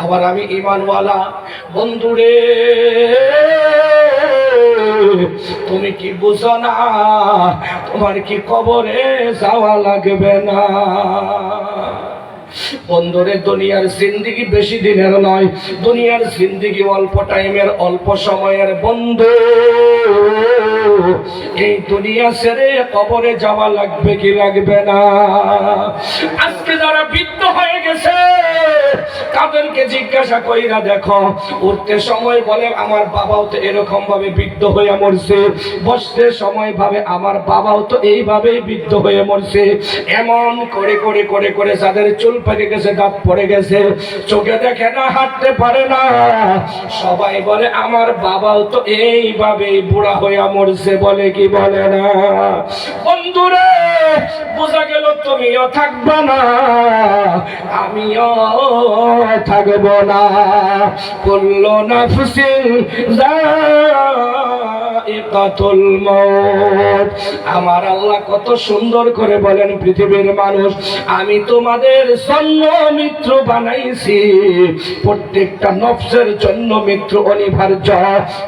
আবার আমি ইমানওয়ালা। বন্ধুরে, তুমি কি বুঝো না তোমার কি কবরে যাওয়া লাগবে না? বন্ধুরে, দুনিয়ার জিন্দেগি বেশি দিনের নয়, দুনিয়ার জিন্দেগি অল্প টাইমের, অল্প সময়ের। বন্ধু, এই দুনিয়া ছেড়ে কবরে যাওয়া লাগবে কি লাগবে না? আজকে যারা বৃদ্ধ হয়ে গেছে তাদেরকে জিজ্ঞাসা কইরা দেখো, উঠতে সময় বলে আমার বাবাও তো এরকম ভাবে বৃদ্ধ হয়ে মরছে, বসতে সময় ভাবে আমার বাবাও তো এইভাবেই বৃদ্ধ হয়ে মরছে। এমন করে করে করে করে যাদের চুল পেকে গেছে, দাঁত পড়ে গেছে, চোখে দেখে না, হাঁটতে পারে না, সবাই বলে আমার বাবাও তো এইভাবেই বুড়া হয়ে মরছে। বলে কি বলে না? বন্ধুরে, বোঝা গেল তুমিও থাকবে না, আমিও থাকব না। কুল্লু নাফসিন যায়িকাতুল মউত। আমার আল্লাহ কত সুন্দর করে বলেন, পৃথিবীর মানুষ, আমি তোমাদের জন্য মৃত্যু বানাইছি, প্রত্যেকটা নফসের জন্য মৃত্যু অনিবার্য,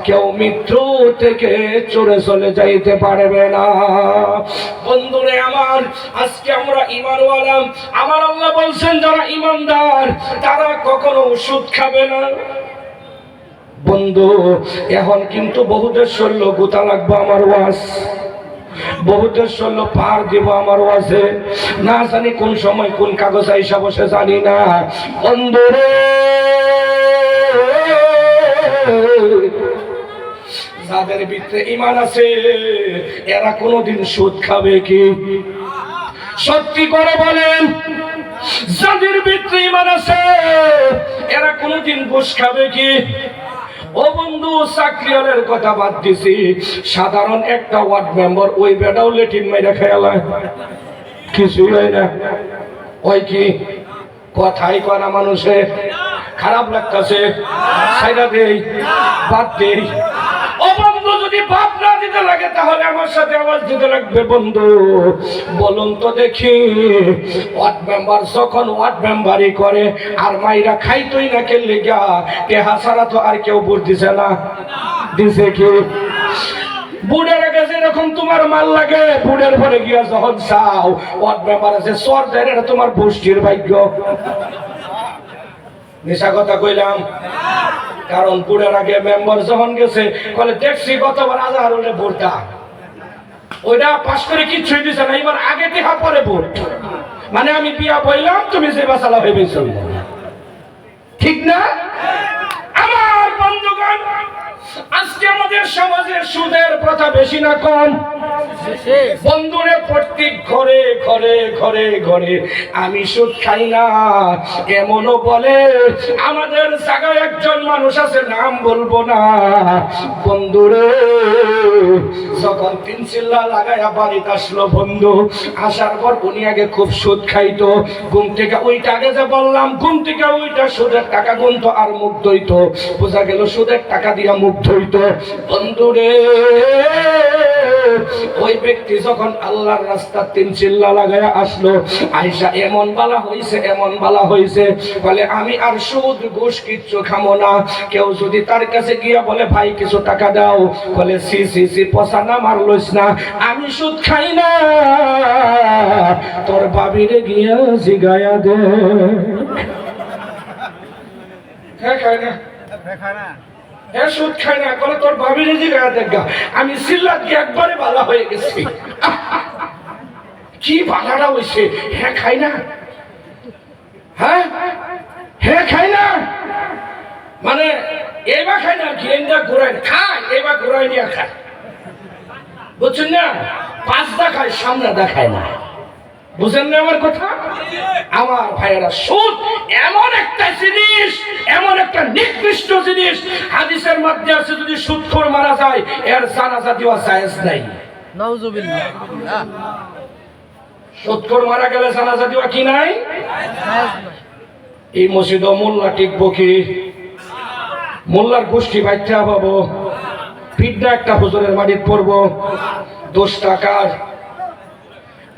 কেউ মৃত্যু থেকে চলে চলে যাইতে পারবে না। বন্ধুরে আমার, আজকে আমরা ঈমানওয়ালা, আমার আল্লাহ বলছেন যারা ঈমানদার তারা কখনো সুদ খাবে না। বন্ধু, এখন কিন্তু বহুদের শরীর গোতা লাগবে আমার ওয়াজ, বহুদের শরীর পার দিব আমার ওয়াজে, না জানি কোন সময় কোন কাগজ আইসা বসে জানি না। বন্ধুরে, যাদের ভিতরে ঈমান আছে এরা কোনোদিন সুদ খাবে কি? সত্যি করে বলেন, যাদের ভিতরে ঈমান আছে এরা কোনোদিন ঘুষ খাবে কি? ও বন্ধু, চাকরিওয়ালের কথা বাদ দিছি, সাধারণ একটা ওয়ার্ড মেম্বার, ওই বেটাও লেটিন মাইরা খেয়ালায়, কিছুই হয় না। ওই কি কথাই কয় না, মানুষে খারাপ লাগতেছে, সাইডা দেই, বাদ দেই। ও বন্ধু, যদি বাপ না দিতে লাগে তাহলে আমার সাথে আওয়াজ দিতে লাগবে। বন্ধু বলুন তো দেখি, ওয়ার্ড মেম্বার যখন ওয়ার্ড মেম্বারই করে আর মাইরা খাইতই না কে লেগা, টেহা ছাড়া তো আর কেউ ভোট দিছে না, দিছে কি? বুড়ের আগে যেরকম তোমার মাল লাগে, বুড়ের পরে গিয়া যখন চাও ওয়ার্ড মেম্বার আছে সর দেয়, এটা তোমার গোষ্ঠীর ভাগ্য। মিশা কথা কইলাম? কারণ বুড়ের আগে মেম্বার যখন গেছে বলে দেখছি গতবার আজার হলে ভোটটা, ওইটা পাস করে কিচ্ছুই দিছে না, এবার আগে দেখা পরে ভোট। মানে আমি বিয়া বইলাম, তুমি যে বাসালা হয়ে বেশ, ঠিক না? আমার বন্ধুগণ, আজকে আমাদের সমাজে সুদের প্রথা বেশি না কম? বন্ধুরে, প্রত্যেক ঘরে ঘরে ঘরে ঘরে আমি সুদ খাই না এমনও বলে। আমাদের জায়গায় একজন মানুষ আছে, নাম বলবো না। বন্ধুরে, যখন 3 চিল্লা লাগাইয়া বাড়িতে আসলো, বন্ধু আসার পর উনি আগে খুব সুদ খাইতো, ঘুম থেকে ওইটা আগে যে বললাম, ঘুম থেকে ওইটা সুদের টাকা গুনতো আর মুখ ধুইতো, বোঝা গেল সুদের টাকা দিয়া মুখ ধুইতো। বন্ধুরে, ওই ব্যক্তি যখন আল্লাহর রাস্তা 3 চিল্লা লাগাইয়া আসলো, আয়েশা এমন বালা হইছে, এমন বালা হইছে, বলে আমি আর সুদ ঘুষ কিচ্ছু খামো না। কেউ যদি তার কাছে গিয়া বলে ভাই কিছু টাকা দাও, বলে সি সি সি, পয়সা না মার লইস না, আমি সুদ খাই না, তোর বাবিরে গিয়া জিগায়া দে। হ্যাঁ খাই না, হ্যাঁ সুদ খাই না, বলে তোর বাবিরে জিগায়া দেখা। আমি সিল্লাত গিয়ে একবারে বালা হয়ে গেছি। কি বালাটা হইছে? হ্যাঁ খাই না, হ্যাঁ হ্যাঁ খাই না, মানে এবার খাই না কি, এনটা ঘুরাই খায়, এবার ঘুরাই নিয়ে খায়, বুঝছেন না? 5টা খায়, সামনে দেখায় না। বুঝেন না আমার কথা? আমার ভাইয়েরা, সুদ এমন একটা জিনিস, এমন একটা নিকৃষ্ট জিনিস, হাদিসের মধ্যে আছে যদি সুদখোর মারা যায় এর জানাজা দেওয়া জায়েজ নাই। নাউজুবিল্লাহ। সুদখোর মারা গেলে জানাজা দেওয়া কি নাই? এই মসজিদে মোল্লা টিকবো কি? মোল্লার গোষ্ঠী বাইচ্চা পাবো, পিঠটা একটা হুজুরের মাটির পড়বো, 10 টাকার।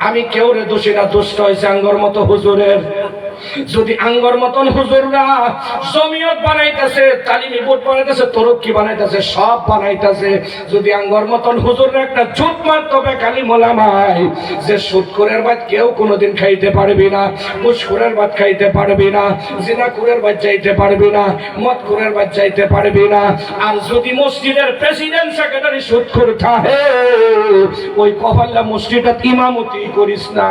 আমি কেউ রে দোষী না, দোষটা হয়েছে আঙ্গর মতো হুজুরের। যদি আঙ্গর মতন হুজুররা জমিয়ত বানাইতেছে, তালিমি বোর্ড বানাইতেছে, তরক্কি বানাইতেছে, সব বানাইতেছে, যদি আঙ্গর মতন হুজুররা একটা জুট মারত বেকালি মোলামাই যে সুদখোরের ভাত কেউ কোনোদিন খাইতে পারবি না, ঘুষখোরের ভাত খাইতে পারবি না, জিনাখোরের ভাত যাইতে পারবি না, মদখোরের ভাত যাইতে পারবি না। আর যদি মসজিদের প্রেসিডেন্ট সেক্রেটারি সুদখোর থাকে, ওই কপাল্লা মসজিদে ইমামতি করিস না।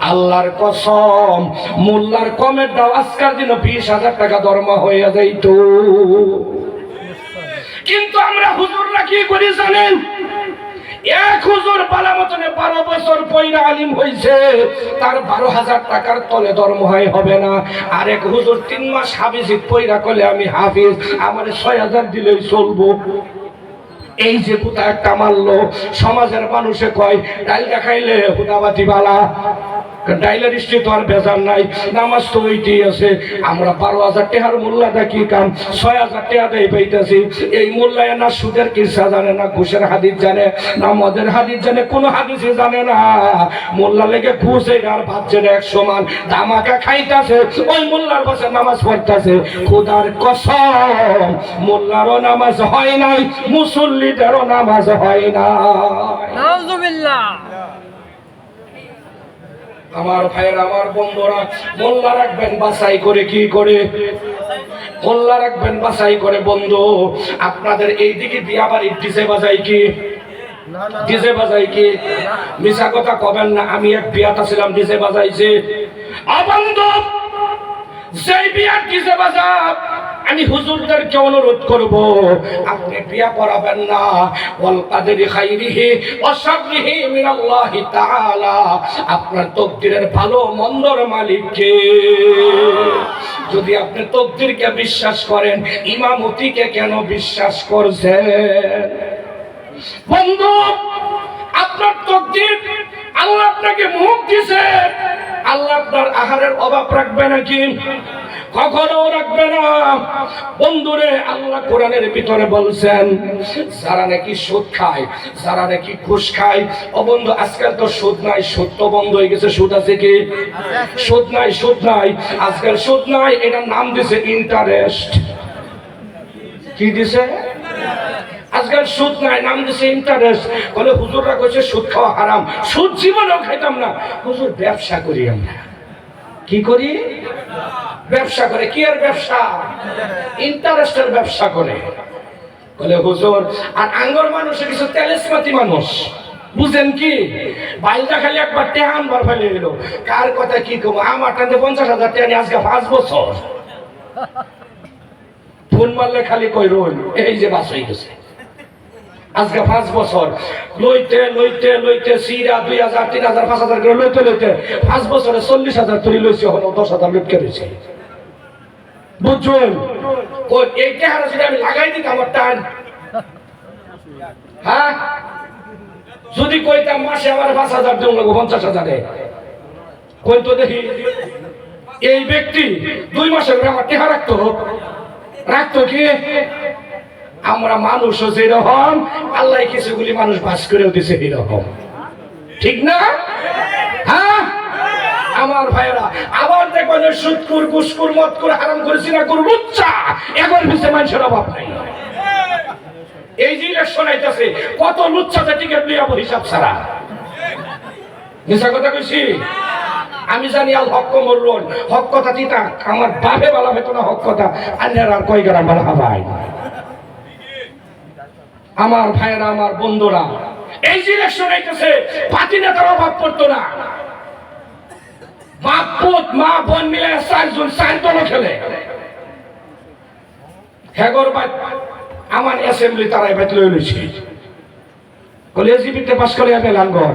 আল্লাহর কসম, মোল্লার কমের দাও আজকের দিনে 20,000 টাকা দরমা হয়ে যাইত। কিন্তু আমরা হুজুররা কি করি জানেন? এক হুজুর বালা মতনে 12 বছর পয়রা আলিম হইছে, তার 12,000 টাকার তলে দরমহাই হবে না। আরেক হুজুর 3 মাস হাফিজ পয়রা করলে আমি হাফিজ, আমার 6,000 দিলেই চলবো। এই যে কোথা একটা মারলো, সমাজের মানুষে কয় ডাইল দেখাইলে হুদাবাতি বালা, ডাইলের স্ত্রী তো আর বেজার নাই, নামাজ তো ওইটাই আছে। আমরা 12,000 টাকার মোল্লাটা কি কাম, 6,000 টাকা দেয় পাইতেছি। এই মোল্লায় না সুদের কিসা জানে, না ঘুষের হাদিস জানে, না মদের হাদিস জানে, কোন হাদিসই জানে না। মোল্লা লেগে ঘুষে আর ভাবছে এক সমান, ধামাকা খাইতেছে, ওই মোল্লার পাশে নামাজ পড়তেছে। খোদার কসম, মোল্লারও নামাজ হয় নাই, মুসল্লিদেরও নামাজ হয় না। নাউযুবিল্লাহ। আমার ভাইয়ের, আমার বন্ধুরা, মোল্লা রাখবেন বাছাই করে। কি করে মোল্লা রাখবেন বাছাই করে? বন্ধু, আপনাদের এই দিকে বিয়া বাড়ির ডিজে বাজাই কি? ডিজে বাজাই কি? মিছা কথা কবেন না। আমি এক বিয়াটা ছিলাম, ডিজে বাজাইছে। বন্ধু, যেই বিয়ার ডিজে বাজা, আমি হুজুরদেরকে অনুরোধ করব, আপনি বিয়া পড়াবেন না। ওয়াল কাদরি খাইরিহি ওয়া শাররিহি মিনাল্লাহি তাআলা। আপনার তকদিরের ভালো মন্দর মালিক কে? যদি আপনি তকদিরকে বিশ্বাস করেন, ইমামতিকে কেন বিশ্বাস করছেন? বন্ধু, আপনার তকদির, আল্লাহ আপনাকে মুখ দিয়েছে, আল্লাহ আপনার আহারের অভাব রাখবে নাকি? কখনো রাখবে না। বন্ধুরে, আল্লাহ কোরআনের ভিতরে বলছেন, যারা নাকি সুদ খায়, যারা নাকি ঘুষ খায়, ও বন্ধু, আজকাল তো সুদ নাই, সুদ তো বন্ধ হয়ে গেছে। সুদ আছে কি? সুদ নাই, সুদ নাই, আজকাল সুদ নাই। এটার নাম দিছে ইন্টারেস্ট। কি দিছে? আজকাল সুদ নাই, নাম দিছে ইন্টারেস্ট। বলে হুজুররা কইছে সুদ খাওয়া হারাম। সুদ জীবনেও খাইতাম না। হুজুর, ব্যবসা করি আমরা। কি করি? ব্যবসা করে। কি এর ব্যবসা? ইন্টারেস্টের ব্যবসা করে। বলে হুজুর, আর আঙ্গর মানুষের কিছু তেলেসমাতি মানুষ, বুঝেন কি, বাইলটা খালি একবার টেহান বার ফেলে এলো। কার কথা কি কম, আমার টানতে 50,000 টাকা নিয়ে আজকে 5 বছর ফোন মারলে খালি কই রোল, এই যে বাস হয়ে গেছে। আজকে 5 বছর লইতে লইতে লইতে সিরা 2,000 3,000 5,000 করে লইতে লইতে 5 বছরে 40,000 তৈরি লইছে, হলো 10,000 লুটকে রয়েছে। বুঝছেন? ওই এই টাকাটা যদি আমি লাগাই দিতাম আমার টান, হ্যাঁ, যদি কইতাম মাসে আমার 5,000 দেব, 50,000-এ কই তো দেখি। এই ব্যক্তি 2 মাসের আমার টাকা রাখতো কি? আমরা মানুষও যেরকম, আল্লাহ কিছুগুলি মানুষ বাস করেও দিছে এরকম, ঠিক না? হ্যাঁ আমার ভাইয়েরা, আবার দেখবেন সুদকুর ঘুষকুর মদকুর হারাম করেছি না করব, লুচ্চা এবার পিছিয়ে মানুষের অভাব নাই। এই যে ইলেকশন আইতাছে, কত লুচ্চাতে টিকিট নিয়ে যাবো হিসাব ছাড়া। মিছা কথা কইছি? আমি জানি আল হক কমর রোল, হক কথা দিতা আমার বাপে বলা হতো না। হক কথা আন্যার আর কয় গ্রাম বলা ভাই। আমার ভাইয়েরা, আমার বন্ধুরা, এই যে ইলেকশন আইতাছে, পার্টি নেতার অভাব পড়তো না। বাপ পুত মা বোন মিলে 4 দল খেলে। হেগর বাদ আমার অ্যাসেম্বলি তারাই বাদ লই লইছে। কলেজিবিতে পাস করে এমএল আঙ্গর,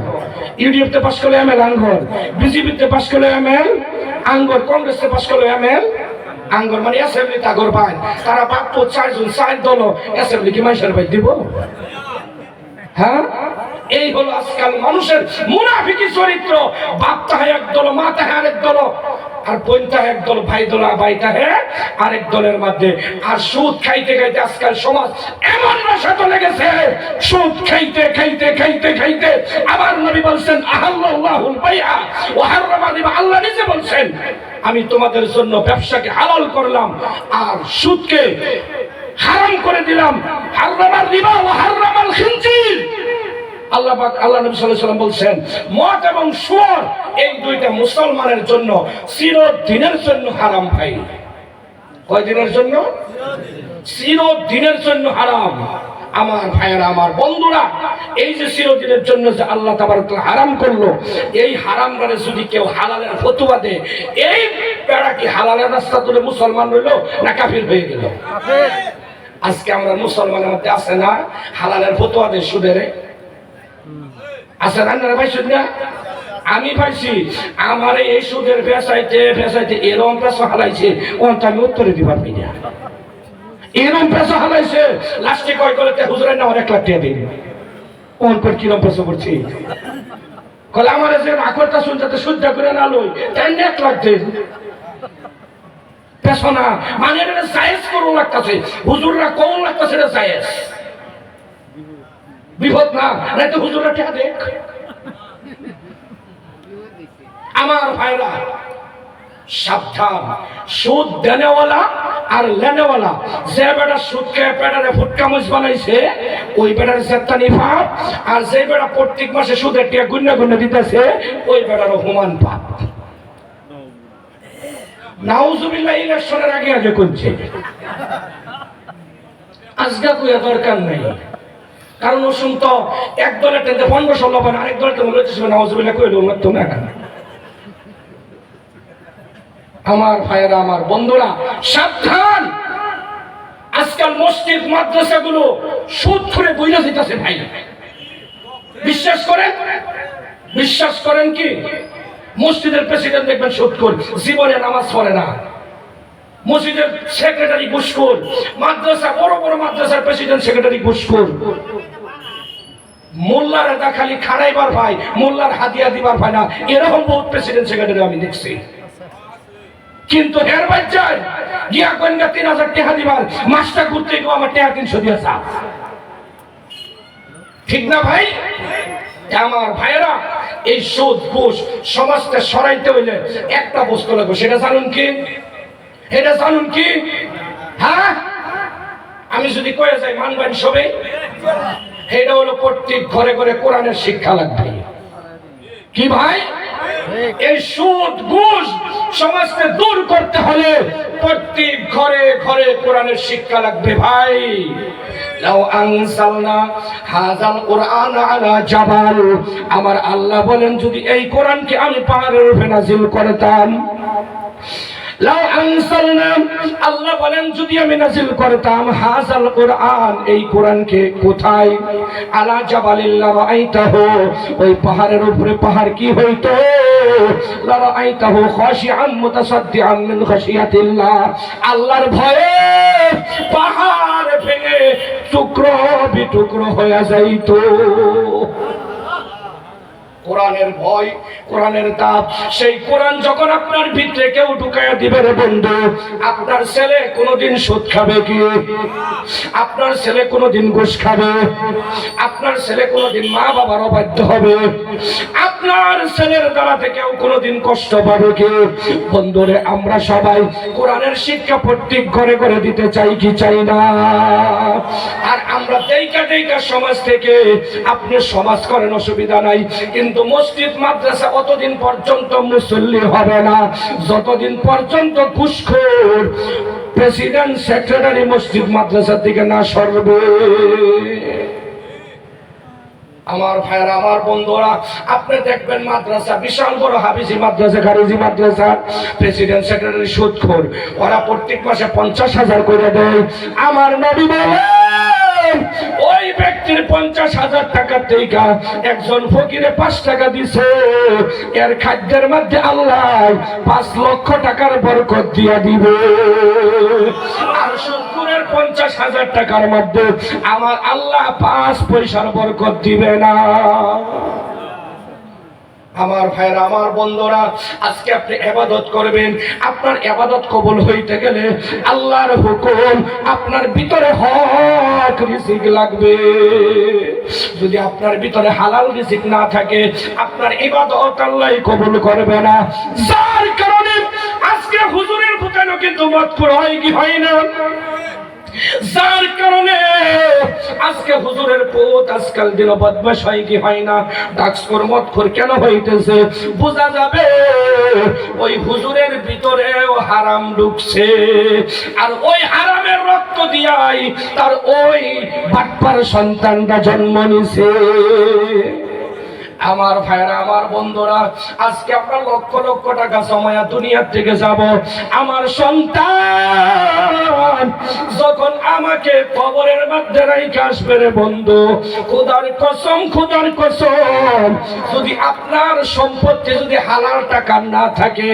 ইউডিএফতে পাস করে এমএল আঙ্গর, বিজেপিতে পাস করে এমএল আঙ্গর, কংগ্রেসে পাস করে এমএল আঙ্গর, মানে অ্যাসেম্বলি তাগর ভাই। তারা বাপ পুত 4 দল অ্যাসেম্বলি কি মানুষের ভাই দিব? হ্যাঁ, এই হলো আজকাল মানুষের মুনাফিকি চরিত্র। বাপ তাহে এক দল, মা তাহে আরেক দল, আর বোন তাহে এক দল, ভাই দল ভাই তাহে আরেক দলের মধ্যে। আর সুদ খাইতে খাইতে আজকাল সমাজ এমন নেশা চলে গেছে, সুদ খাইতে খাইতে খাইতে খাইতে। আবার নবী বলছেন, আহাল্লাহুল বাইআ ওয়া হারামা রিবা। আল্লাহ নিজে বলছেন, আমি তোমাদের জন্য ব্যবসাকে হালাল করলাম আর সুদকে হারাম করে দিলাম। হারামার রিবা ওয়া হারামাল খিনজির। আল্লাহ পাক, আল্লাহ নবী সাল্লাল্লাহু আলাইহি ওয়াসাল্লাম বলছেন, মদ এবং সুর এই দুইটা মুসলমানের জন্য চিরদিনের জন্য হারাম। ভাই, কয় দিনের জন্য? চিরদিনের জন্য হারাম। আমার ভাইয়েরা, আমার বন্ধুরা, এই যে চিরদিনের জন্য যে আল্লাহ তাবারক তাআলা হারাম করলো, এই হারামটারে যদি কেউ হালালের ফতোয়া দেয়, এই বেড়া কি হালালের রাস্তা ধরে মুসলমান হইলো না কাফির হয়ে গেল? আজকে আমরা মুসলমানের মধ্যে আছে না হালালের ফতোয়া দেয় সুদের? আছে না ভাই? সুদ না? আমি পাইছি আমার এই সুদের ফেসাইতে ফেসাইতে এরকম পেশা হালাইছে, ওটা আমি উত্তরে দিবার পাই না। এরকম পেশা হালাইছে, লাস্টে কয় করতে হুজুরের না 1 লাখ টাকা দিন। কোন পর কিরম পেশা করছি? কলে আমার যে আকরটা শুনতে শুদ্ধ করে না লই, তাই 1 লাখ দিন। পেশা না মানে এটা জায়েজ করুন লাগতেছে, হুজুররা কোন লাগতেছে এটা জায়েজ। বিপদ না, নাই তো হুজুররা টাকা দেখ। আমার ভাইরা, সাবধান, সুদ দেনেওয়ালা আর লেনেওয়ালা, যে বেটা সুদ খেয়ে পেটারে ফুটকা মুজ বানাইছে ওই বেটার জেত্তানি পাপ, আর যে বেটা প্রত্যেক মাসে সুদের টিয়া গুন্না গুন্না দিতেছে ওই বেটারও হুমান পাপ। নাউজুবিল্লাহ, ইলেকশনের আগে আগে করছে, আজগা কইয়া দরকার নেই। কারণ ও শুনতো এক দলের টেন্টে 15-16 পান, আরেক দলের টেন্টে লইতেছে নাউজুবিল্লাহ কইলো না তো না। আমার ভাইয়েরা, আমার বন্ধুরা, সাবধান। আজকাল মসজিদ মাদ্রাসাগুলো সুদ করে বইলা দিতেছে ভাই। বিশ্বাস করেন? বিশ্বাস করেন কি মসজিদের প্রেসিডেন্ট দেখবেন সুদ করে, জীবনে নামাজ পড়ে না। মসজিদের সেক্রেটারি ঘুষখোর, মাদ্রাসা বড় বড় মাদ্রাসার প্রেসিডেন্ট সেক্রেটারি ঘুষখোর। মোল্লার এটা খালি খাড়াইবার ভাই, মোল্লার হাদিয়া দিবার ভাই না, এরকম বহুত প্রেসিডেন্ট সেক্রেটারি আমি দেখছি। কিন্তু হের বাচ্চায় গিয়া কন্যা 3000 টাকা দিবার, মাসটা ঘুরতে গিয়ে আমার টাকা 300 দিয়েছে। ঠিক না ভাই? আমার ভাইয়েরা, এই সুদ ঘুষ সমাজকে সরাইতে হইলে একটা বস্তু লাগবে, সেটা জানুন কি? এটা জানুন কি? হ্যাঁ, আমি যদি কয়ে যাই মানবেন সবে, এটা হলো প্রত্যেক ঘরে ঘরে কোরআনের শিক্ষা লাগবে। কি ভাই? এই সুদ ঘুষ সমাজকে দূর করতে হলে প্রত্যেক ঘরে ঘরে কোরআনের শিক্ষা লাগবে ভাই। লাউ আনসালনা হাযাল কুরআন আলা জাবাল, আমার আল্লাহ বলেন যদি এই কোরআনকে আমি পাহাড়ের উপরে নাযিল করতাম, লাউ আনসালনা, আল্লাহ বলেন যদি আমি নাযিল করতাম হাযাল কুরআন, এই কোরআনকে কোথায়, আলা জাবালিল লারাআইতাহু, ওই পাহাড়ের উপরে পাহাড় কি হইতো, লারাআইতাহু খাশিআন মুতাসাদ্দিআন মিন খাশিয়াতিল্লাহ, আল্লাহর ভয়ে পাহাড় ভেঙে টুকরো বিটুকরো হয়ে যাইতো। কোরআনের ভয়, কোরআনের তাপ, সেই কোরআন যখন আপনার ভিতরে কেউ ঢুকাইয়া দিবে রে বন্ধু, আপনার ছেলে কোনোদিন সুদ খাবে কি? আপনার ছেলে কোনোদিন ঘুষ খাবে? আপনার ছেলে কোনোদিন মা বাবার অবাধ্য হবে? আপনার ছেলের দ্বারা থেকেও কোনোদিন কষ্ট পাবে কি? বন্ধুরে, আমরা সবাই কোরআনের শিক্ষা প্রত্যেক ঘরে ঘরে দিতে চাই কি চাই না? আর আমরা দেইকা দেইকা সমাজ থেকে, আপনি সমাজ করেন অসুবিধা নাই, কিন্তু মসজিদ মাদ্রাসা অতদিন পর্যন্ত মুসল্লি হবে না যতদিন পর্যন্ত ঘুষখোর প্রেসিডেন্ট সেক্রেটারি মসজিদ মাদ্রাসার দিকে না সরবে। আমার ভাইরা, আমার বন্ধুরা, আপনি দেখবেন মাদ্রাসা, বিশাল বড় হাফিজি মাদ্রাসা, খারিজি মাদ্রাসা, প্রেসিডেন্ট সেক্রেটারি সুদখোর, ওরা প্রত্যেক মাসে 50,000 করে দেয়। আমার নবী বলেন ওই ব্যক্তির 50,000 টাকার থেকে একজন ফকিরে 5 টাকা দিছে, এর খাদ্যের মধ্যে আল্লাহ 5 লক্ষ টাকার বরকত দিয়া দিবে। আর সুদখোরের 50,000 টাকার মধ্যে আমার আল্লাহ 5 পয়সার বরকত দিবে না। আমার ভাইরা, আমার বন্ধুরা, আজকে আপনি ইবাদত করবেন, আপনার ইবাদত কবুল হইতে গেলে আল্লাহর হুকুম, আপনার ভিতরে হক রিজিক লাগবে। যদি আপনার ভিতরে হালাল রিজিক না থাকে, আপনার ইবাদত আল্লাহ কবুল করবে না। যার কারণে আজকে হুজুরের ভূতানো কিন্তু মতকুর হয় কি হয় না? যার কারণে আজকে হুজুরের পুত আজকাল দিন বদমাশ হয় কি হয় না? ডাকসুর মতখোর কেন হইতেছে? বোঝা যাবে ওই হুজুরের ভিতরেও হারাম ঢুকছে, আর ওই হারামের রক্ত রক্ত দিয়াই তার ওই বাটপার সন্তানটা জন্ম নিছে। আমার ভাইরা, আমার বন্ধুরা, আজকে আমরা লক্ষ লক্ষ টাকা জমায়া দুনিয়ার থেকে যাব, আমার সন্তান যখন আমাকে কবরের মধ্যে রাইখে আসবে রে বন্ধু, খোদার কসম, খোদার কসম, যদি আপনার সম্পত্তি যদি হালাল টাকা না থাকে,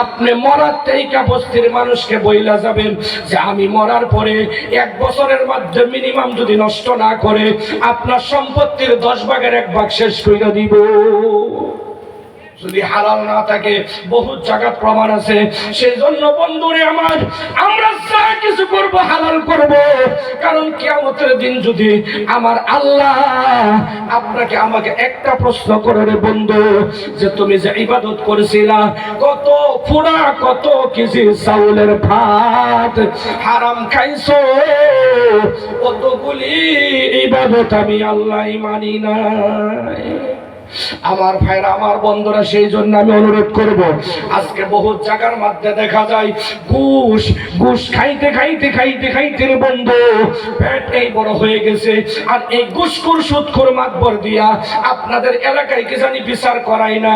আপনি মরার থেকে বস্তির মানুষকে বইলা যাবেন যে আমি মরার পরে 1 বছরের মধ্যে মিনিমাম যদি নষ্ট না করে আপনার সম্পত্তির 10 ভাগের 1 ভাগ শেষ করে দিব। যদি হালাল না থাকে, বহুত জায়গা প্রমাণ আছে। সেই জন্য বন্ধুরে আমার, আমরা যা কিছু করব হালাল করব, কারণ কিয়ামতের দিন যদি আমার আল্লাহ আপনাকে আমাকে একটা প্রশ্ন করে রে বন্ধু, যে তুমি যে ইবাদত করেছিলা, কত পুরা কত কেজি চাউলের ভাত হারাম খাইছো, কতগুলি ইবাদত আমি আল্লাহ মানি নাই। আমার ভাইরা, আমার বন্ধুরা, সেই জন্য আমি অনুরোধ করব, আজকে বহুত জায়গার মধ্যে দেখা যায় ঘুষ খাইতে খাইতে খাইতে খাইতে রে বন্ধু পেট এই বড় হয়ে গেছে। আর এই ঘুষখোর সুদখোর মাতবর দিয়া আপনাদের এলাকায় কি জানি বিচার করাই না?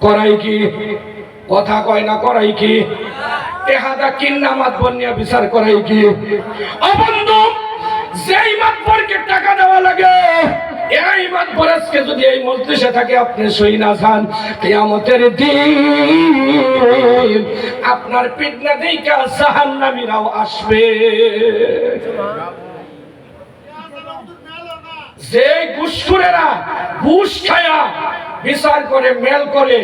করাই কি? কথা কয় না, করাই কি? টেহাদা কিন্না মাতবর নিয়ে বিচার করাই কি? ও বন্ধু, যেই মাতবরকে টাকা দেওয়া লাগে, এই মাতবরকে যদি এই মজলিসে থাকে আপনি সই না যান, কিয়ামতের দিন আপনার পিটনা দেইকা জাহান্নামীরাও আসবে। যে ঘুষখোরেরা ঘুষ খায়া বিচার করে, মেল করে,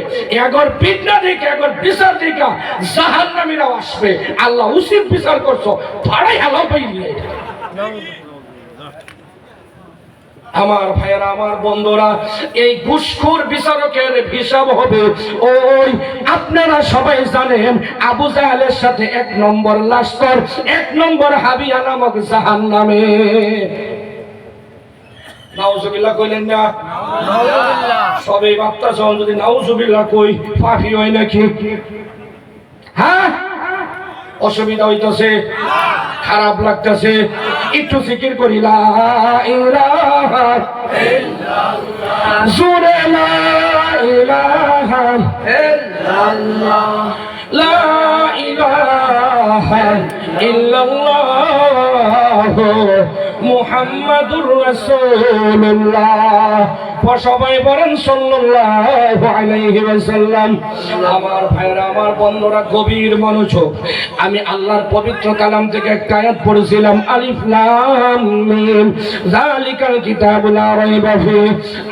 এগর পিটনা দেখে, এগর বিচার দেখা জাহান্নামীরাও আসবে। আল্লাহ উচিত বিচার করছো, ভাড়াই হালাও পাইলে। আমার ভাইয়েরা, আমার বন্ধুরা, এই ঘুষখোর বিচারকের হিসাব হবে ওই, আপনারা সবাই জানেন, আবু জাহেলের সাথে 1 নম্বর লাস্কর, 1 নম্বর হাবিয়া নামক জাহান্নামে। নাউজুবিল্লাহ কইলেন না? সবাই ভাবতাছ যদি নাউজুবিল্লাহ কই পাপি হয় নাকি? হ্যাঁ, অসুবিধা হইতেছে, খারাপ লাগতেছে, একটু জিকির করি লা ইলাহা ইল্লাল্লাহ, জোরে লা ইলাহা ইল্লাল্লাহ, লা ইলাহা ইল্লাল্লাহ মুহাম্মাদুর রাসূলুল্লাহ। সবাই বলেন সাল্লাল্লাহু আলাইহি ওয়াসাল্লাম। আমার ভাইরা, আমার বন্ধুরা, গভীর মনোযোগ, আমি আল্লাহর পবিত্র কালাম থেকে একটা আয়াত পড়েছিলাম, আলিফ লাম মিম যালিকাল কিতাবু লা রাইবা ফিহি।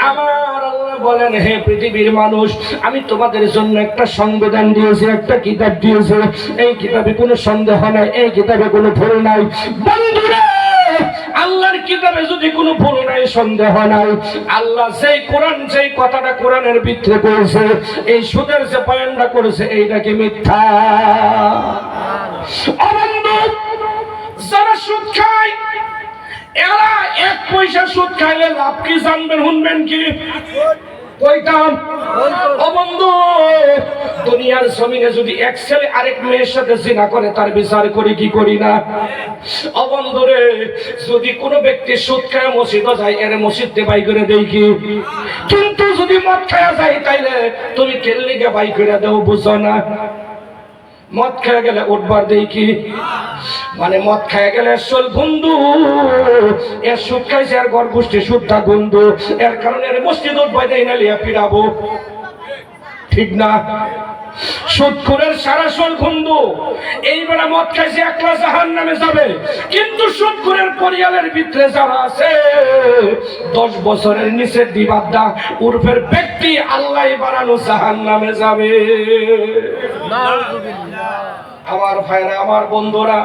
আমার আল্লাহ বলেন, হে পৃথিবীর মানুষ, আমি তোমাদের জন্য একটা সংবিধান দিয়েছি, একটা কিতাব দিয়েছি, এই কিতাবে কোনো সন্দেহ নাই, এই কিতাবে কোনো ভুল নাই। বন্ধুরা, আল্লাহর কিতাবে যদি কোনো ভুল নাই, সন্দেহ নাই, আল্লাহ যেই কোরআন, যেই কথাটা কোরআনের ভিতরে করেছে, এই সুদের যে বয়ানটা করেছে, এইটা কি মিথ্যা? অবন্ধু, যারা সুদ খায়, এরা 1 পয়সা সুদ খাইলে লাভ কি জানবেন, শুনবেন কি? কইতাম, ও বন্ধু, দুনিয়ার জমিনে যদি এক ছেলে আরেক মেয়ের সাথে জিনা করে, তার বিচার করি কি করি না? ও বন্ধু রে, যদি কোনো ব্যক্তি সুদ খায় মসজিদে যায়, এর মসজিদে বাই করে দেই কি? কিন্তু যদি মদ খায়া যায়, তাইলে তুমি কেল্লিকে বাই করে দাও, বুঝো না? মদ খেয়ে গেলে উঠবার দেই কি? মানে মদ খেয়ে গেলে আসল বন্ধু, এর সুদ খাইছে, আর ঘর গোষ্ঠী সুদটা বন্ধু, এর কারণে মসজিদ উঠবাই দেয় না, লিয়া ফিরাবো, ঠিক না? সুদখোরের সারাসল বন্ধু, এইবার মদ খাইছে, একলা জাহান্নামে যাবে। কিন্তু সুদখোরের পরিয়ালের ভিতরে যারা আছে, 10 বছরের নিচের দিবাদ্দা উর্ফের ব্যক্তি, আল্লাহ বানানো জাহান্নামে যাবে। আমার ভাইরা, আমার বন্ধুরা,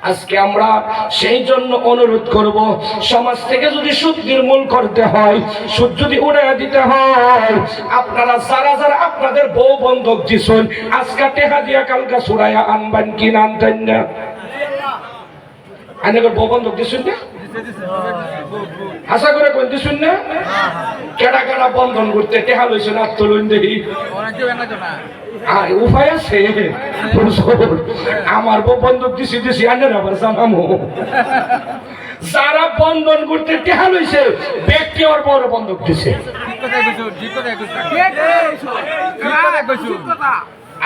আজকে আমরা সেই জন্য অনুরোধ করব, সমাজ থেকে যদি সুদ নির্মূল করতে হয়, সুদ যদি উড়াইয়া দিতে হয়, আপনারা যারা যারা আপনাদের বউ বন্ধক দিছেন, আজকে টেকা দিয়া কালকা ছুড়াইয়া আনবেন কি না? আনতেন না? আইনের বউ বন্ধক দিছেন না? আশা করে কোন দিছেন না? কেডা কেডা বন্ধন করতে টেকা লইছেন? আত্মলইন দেখি। আর উপায় আছে আমার বউ বন্ধক দিছি আনের আবার জানামো যারা বন্ধন করতে টেহা লইছে ব্যক্তি ওর বড় বন্ধক দিছে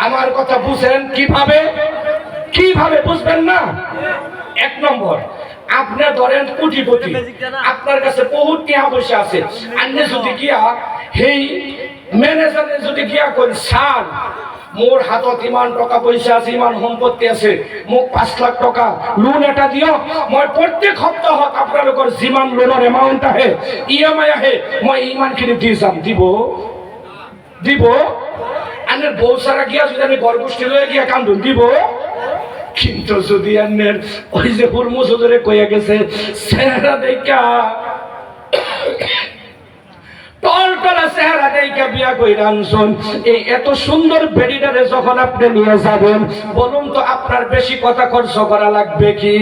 আমার কথা বুঝেন কিভাবে বুঝবেন না। এক নম্বর, আপনি ধরেন কোটিপতি, আপনার কাছে বহুত টাকা পয়সা আছে, আপনি যদি গিয়া সেই ম্যানেজারে যদি গিয়া করেন স্যার মোর হাতত ইমান টাকা পয়সা আছে, ইমান সম্পত্তি আছে, মোক 5 লাখ টাকা লোন এটা দিও, মই প্রত্যেক সপ্তাহত আপোনালোকৰ যিমান লোনৰ এমাউন্ট আহে ইএমআই আহে মই ইমানখিনি দি যাম, দিব আনের বউ সারা গিয়া যদি আমি গর্ভষ্ঠী লয়ে গিয়া কান্দুন দিব। কিন্তু যদি আনের ওই যে হুরমুজুরে কইয়া গেছে চেহারা দেখা টলটলা চেহারা দেখা বিয়া কইরা আনছুন, এই এত সুন্দর বেডিটারে যখন আপনি নিয়ে যাবেন বলুন তো আপনার বেশি কথা খরচ করা লাগবে কি?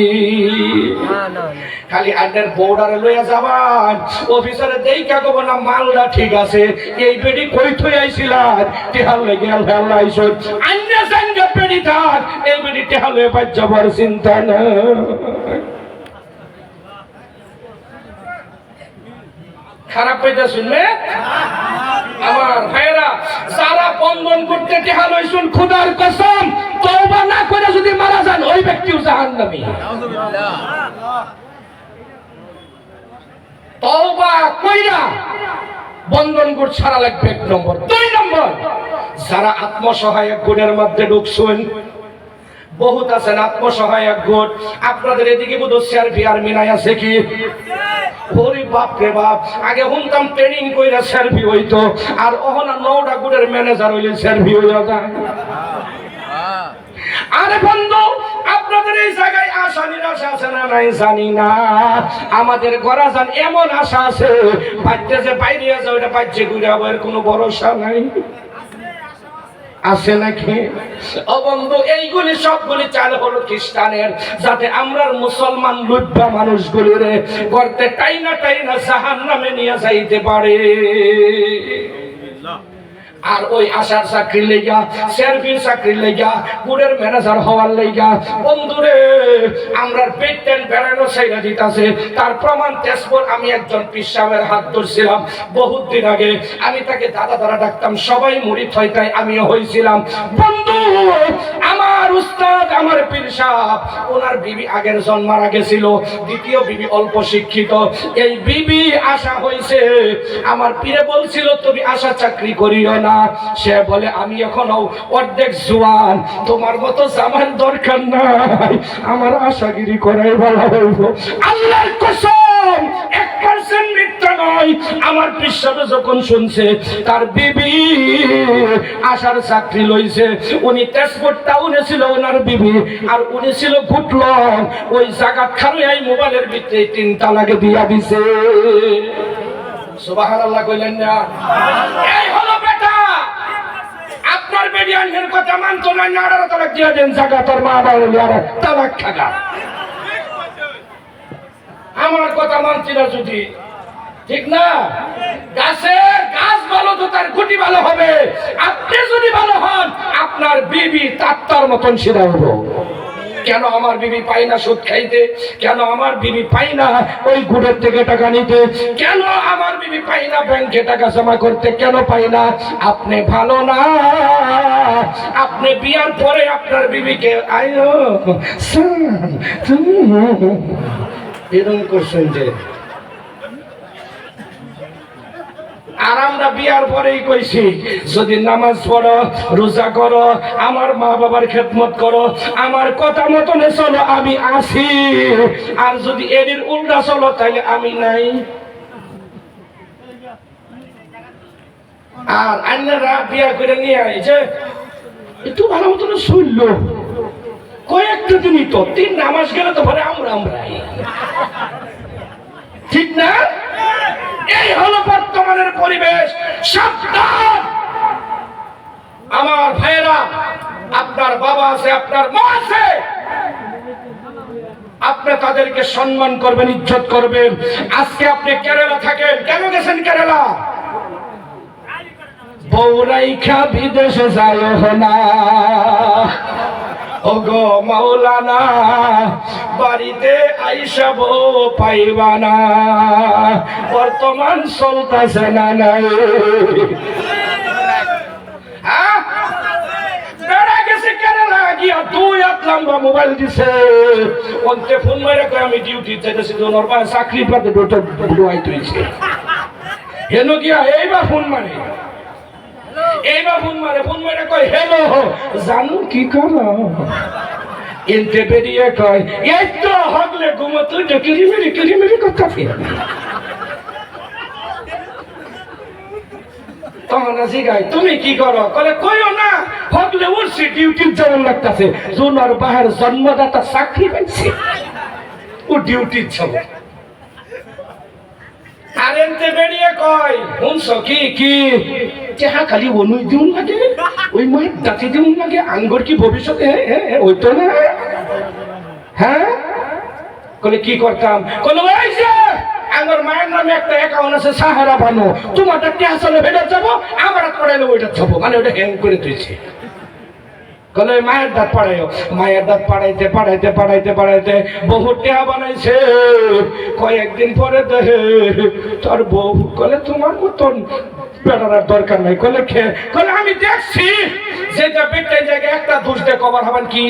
খালি আন্নের বউডারে লইয়া যাবান, অফিসারে দেখা কব না মালটা ঠিক আছে, এই বেডি কই থই আইছিলাম টেহাল লেগে আল্লাহ আইছুন, আন্নে সঙ্গে বেডি থাক এই বেডি টেহাল লয়ে বাজ যাবার চিন্তা না। খারাপ পেতে শুনলে আমার ভাইরা, যারা বন্ধন করতে টেহা লইছুন খোদার কসম তওবা না করে যদি মারা যান ওই ব্যক্তিও জাহান্নামী। তওবা কইরা বন্ধন কর ছাড়া লাগবে, 1 নম্বর। 2 নম্বর, যারা আত্মসহায়ক গোটের মধ্যে ঢুকছেন, বহুত আছেন আত্মসহায়ক গোট, আপনাদের এদিকে বোধ সিআরপি আর্মি নাই আছে কি? ওরে বাপ রে বাপ, আগে শুনতাম ট্রেনিং কইরা সিআরপি হইতো, আর ওহনা 9টা গোটের ম্যানেজার হইলে সিআরপি হইয়া যায়। আরে বন্ধু, আপনাদের এই জায়গায় আশা নিরাশা আছে না নাই জানি না, আমাদের গরাজান এমন আশা আছে বাচ্চা যে বাইরে আছে ওইটা বাচ্চা ঘুরে আবার কোনো ভরসা নাই, আছে নাকি? ও বন্ধু, এইগুলি সবগুলি চাল হলো খ্রিস্টানের, যাতে আমরা মুসলমান লুব্বা মানুষগুলিরে করতে টাইনা জাহান্নামে নিয়ে যাইতে পারে। আর ওই আশার চাকরি লেগা, সার্ভিস চাকরি লেগা, গুড়ের ম্যানেজার হওয়ার লেগা বন্ধুরে আমরা পেটেন বেড়ানো চাইনা দিতাছে। তার প্রমাণ তেজপুর, আমি একজন পিসাবের হাত ধরছিলাম বহুত দিন আগে, আমি তাকে দাদা দ্বারা ডাকতাম, সবাই মুরিদ হয় তাই আমিও হয়েছিলাম। বন্ধু, আমার উস্তাদ, আমার পীর সাহেব, ওনার বিবি আগের জন মারা গেছিল, দ্বিতীয় বিবি অল্প শিক্ষিত, এই বিবি আশা হয়েছে, আমার পীরে বলছিল তুমি আশা চাকরি করিও না, সে বলে আমি এখনো অর্ধেক জোয়ান, তোমার মতো জামার দরকার নাই, আমার আশাগিরি করাই ভালো হইব। আল্লাহর কসম 1% মিথ্যা নয়, আমার পিসাবে যখন শুনছে তার বিবি আশার চাকরি লইছে, উনি তেজপুর টাউনে ছিল ওনার বিবি, আর উনি ছিল গুটলং, ওই জায়গা খারুয়াই মোবাইলের ভিতরে 3 তালাকে দিয়া দিছে। সুবহানাল্লাহ কইলেন না? এই হলো বেটা, আপনার বেরিয়ানের কথা মানতো না, 18 তালাক দিয়া দেন, জায়গা তোর মা বাবা আর তালাক খাগা। আমার কথা মানছি না যদি, ঠিক না? গাছ ভালো তো তার গুটি ভালো হবে, আপনি যদি ভালো হন আপনার বিবি তার মতন সিধা হবো। কেন আমার বিবি পাই না সুদ খাইতে? কেন আমার বিবি পাই না ওই গুড়ের থেকে টাকা নিতে? কেন আমার বিবি পাই না ব্যাংকে টাকা জমা করতে? কেন পাই না? আপনি ভালো না, আপনি বিয়ার পরে আপনার বিবিকে আয়ো এরকম করছেন যে, আর আমরা বিয়ার পরেই কইছি যদি নামাজ পড়ো, রোজা করো, আমার মা বাবার খেদমত করো, আমার কথা মতনে চলো, আমি আছি, আর যদি এর উল্টা চলো তাহলে আমি নাই। আর আন্নারা বিয়া করে নিয়ে আইছে একটু ভালো মতন শুনল, কয়েকটা দিনই তো 3 নামাজ গেলে তো পরে আমরাই, ঠিক না? এই হলো বর্তমানের পরিবেশ। সাবধান আমার ভাইয়েরা, আপনার বাবা আছে, আপনার মা আছে, আপনি তাদেরকে সম্মান করবেন, ইজ্জত করবেন। আজকে আপনি কেরালা থাকেন, কেন গেছেন কেরালা? বৌরাইখা বিদেশে যায় না, ওগো মাওলানা বাড়িতে আইসা বউ পাইবা না, বর্তমান চলতেছে না নাই। মোবাইল দিছে অন্তে ফোন মাইরা কয় আমি ডিউটি যাইতেছি, চাকরি পাতে হেন গিয়া এইবার ফোন মারে, এইবার ফোন মারে, ফোন মারে কয় হেলো জানো কি করো, এনতে বেরিয়ে কয় এই তো হগলে ঘুমতো কিরিমিরি কথা ফিরে। তখন জিগাই তুমি কি করো, কলে কইও না হগলে উঠছি ডিউটির যেমন লাগতেছে, জোনার বাহার জন্মদাতা চাকরি পাইছে ও ডিউটির ছিল। কারেন্টে বেরিয়ে কয় শুনছ কি কি চেহা খালি অনুই দিউন লাগে, ওই মায়ের দাঁতি দিউন লাগে, আঙ্গুর কি ভবিষ্যতে ওই তো না। হ্যাঁ কলে কি করতাম, কলে ওই যে আমার মায়ের নামে একটা অ্যাকাউন্ট আছে সাহারা বানো, তোমারটা ক্যাশলে ভেটে যাবো, আমার পড়াইলে ওইটা যাবো, মানে ওটা হ্যাং করে দিয়েছে। কলে মায়ের দাঁত পাড়াইও, মায়ের দাঁত পাড়াইতে পাড়াইতে পাড়াইতে পাড়াইতে বহু টেহা বানাইছে। কয়েকদিন পরে দেখে তোর বউ, কলে তোমার মতন বেড়ার দরকার নাই, কলে খেয়ে, কলে আমি দেখছি যেটা পেটের জায়গায় একটা দোষ দিয়ে কভার হবেন কি,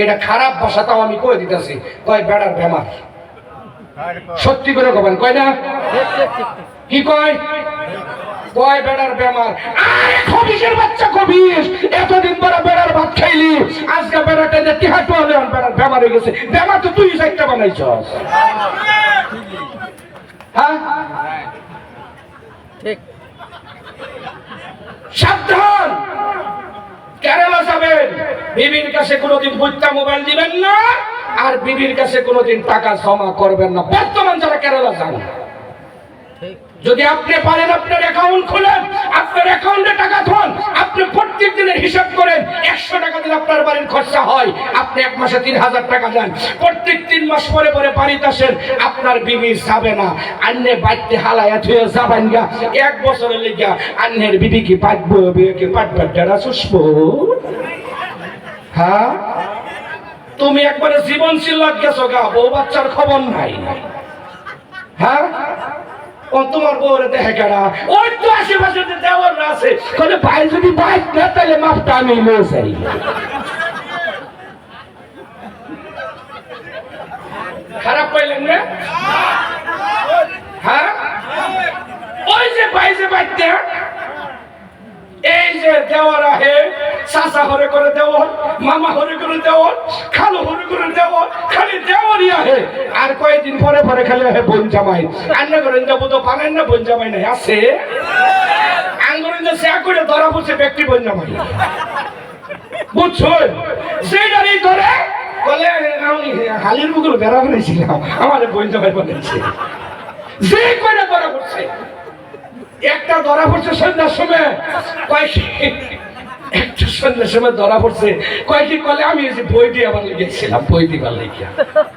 এটা খারাপ ভাষা, তাও আমি কয়ে দিতেছি, কয় বেড়ার বেমার। সত্যি করে কবেন, কয় না কি কয়, কয় বেড়ার বেমার। আরে খবিশের বাচ্চা খবিশ, এতদিন পরে বেড়ার ভাত খাইলি, আজকে বেড়াটা যে টিহাটু হলে বেড়ার বেমার হয়ে গেছে। বেমার তো তুই একটা বানাইছস। হ্যাঁ ঠিক, সাবধান। কেরালা যাবেন, বিবির কাছে কোনোদিন বুঝতা মোবাইল দিবেন না, আর বিবির কাছে কোনোদিন টাকা জমা করবেন না। বর্তমান যারা কেরালা যান, যদি আপনি পারেন আপনার অ্যাকাউন্ট খুলেন, আপনার অ্যাকাউন্টে টাকা ধন, আপনি প্রত্যেক দিনের হিসাব করেন, 100 টাকা দিলে আপনার বাড়ির খরচা হয়, আপনি এক মাসে 3000 টাকা দেন, প্রত্যেক 3 মাস পরে পরে বাড়িতে আসেন, আপনার বিবি যাবে না, আন্নে বাইতে হালায়া থুয়ে যাবেন গা, 1 বছরের লেগা আন্নের বিবি কি পাটবো, বিয়ে কি পাটবার যারা সুস্থ। হ্যাঁ তুমি একবারে জীবন চিল্লাত গেছো গা, বউ বাচ্চার খবর নাই। হ্যাঁ তোমার বউরে দেখে কেনা, ওই তো আশেপাশে দেওয়ার না আছে, তাহলে ভাই যদি বাইক না তাহলে মাপটা আমি নিয়ে যাই। খারাপ পাইলেন না? হ্যাঁ ওই যে ভাই যে বাইকটা, এই যে দেওয়ার আহে, চাচা হরে করে দেওয়ার, মামা হরে করে দেওয়ার, খালু হরে করে দেওয়ার, খালি দেওয়ারই আহে। আর কয়েকদিন পরে পরে খালি আহে বোন জামাই। রান্না করেন যাবো তো বানান না, বোন জামাই নাই আছে, আঙ্গুরেন যে শেয়া করে ধরা পড়ছে ব্যক্তি বোন জামাই, বুঝছো? সেইটারই ধরে বলে আমি হালির বুকুর বেড়া বানিয়েছিলাম, আমার বোন জামাই বানিয়েছে, যে কয়টা ধরা পড়ছে। একটা ধরা পড়ছে সন্ধ্যার সময়, একটা সন্ধ্যার সময় ধরা পড়ছে, কয়েকটি কলে আমি বই দিয়ে আবার লিখেছিলাম, বই দিবার লিখিয়া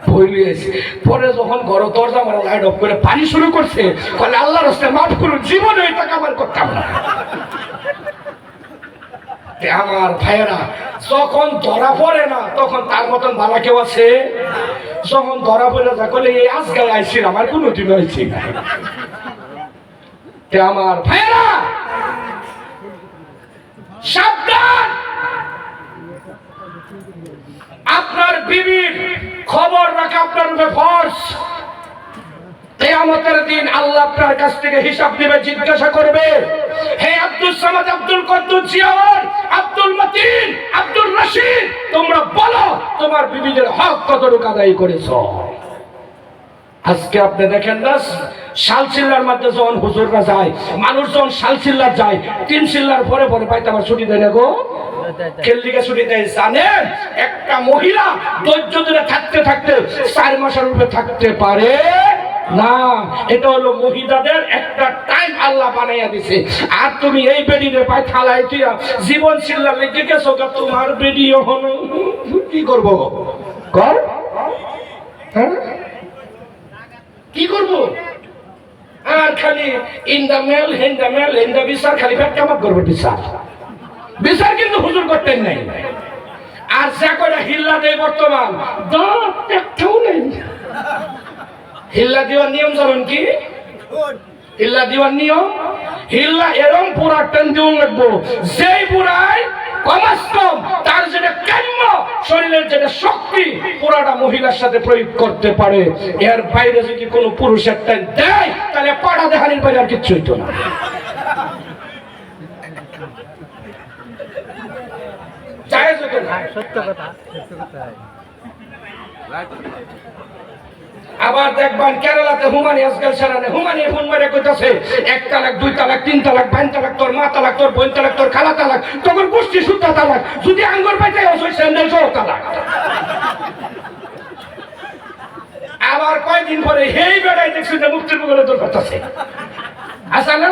বই লিখেছি। পরে যখন ঘর দরজা মারা লাইট অফ করে পানি শুরু করছে, কলে আল্লাহর রাস্তায় মাফ করুন, জীবনে ওই টাকা আমার করতাম না। আমার ভাইয়েরা যখন ধরা পড়ে না, তখন তার মতন ভালো কেউ আছে? যখন ধরা পড়ে যা কলে এই আজকাল আইসি আমার কোনোদিন হয়েছি না। আমার ভাইয়েরা সাবধান, আপনার বিবির খবর রাখা আপনার উপরে ফরজ। কিয়ামতের দিন আল্লাহ আপনার কাছ থেকে হিসাব নেবে, জিজ্ঞাসা করবে, হে আব্দুল সামাদ, আব্দুল কুদ্দুস জিয়াউর, আব্দুল মতিন, আব্দুল রশিদ, তোমরা বলো তোমার বিবিদের হক কতটুকু আদায় করেছো। আজকে আপনি দেখেন না, শালচিল্লার মধ্যে যখন হুজুররা যায়, মানুষ যখন শালচিল্লার যায়, 3 চিল্লার পরে পরে পাইতে আমার ছুটি দেয় না গো। কেল্লিকে ছুটি দেয় জানেন? একটা মহিলা ধৈর্য ধরে থাকতে থাকতে 4 মাসের উপরে থাকতে পারে না। এটা হলো মহিলাদের একটা টাইম আল্লাহ বানাইয়া দিছে। আর তুমি এই বেডিরে পাই থালাই তুইয়া জীবন চিল্লার লেগে গেছো, তোমার বেডিও হলো কি করবো কর? হ্যাঁ কি করবো? আর খালি ইন্দা মেল হিন্দা বিচার খালি ফেট কামাত করবো বিচার কিন্তু হুজুর করতেন নাই। আর যা করে হিল্লা দেয় বর্তমান দাঁত একটাও নেই। হিল্লা দেওয়ার নিয়ম জানেন কি? হিল্লা দেওয়ার নিয়ম, হিল্লা এরম পুরা টেন দিন লাগবো যেই পুরাই কমাস্তম তার যেটা কাম্য শরীরের যেটা শক্তি পুরাটা মহিলার সাথে প্রয়োগ করতে পারে। এর বাইরে যদি কোনো পুরুষ একটা দেয় তাহলে পাড়া দেখানির বাইরে আর কিচ্ছু হইতো না। আবার দেখবেন কেরালাতে হুমানি আজকাল সারানে হুমানি ফোন মারে কইতাছে 1 তালাক 2 তালাক 3 তালাক 5 তালাক তোর মা তালাক তোর বোন তালাক তোর খালা তালাক তখন গোষ্ঠী সুদ্ধা তালাক যদি আঙ্গুর পাইতে ওই স্যান্ডেল সহ তালাক। আবার কয়দিন পরে হেই বেড়াই দেখছি যে মুক্তির বুকে তোর করতেছে। আসলে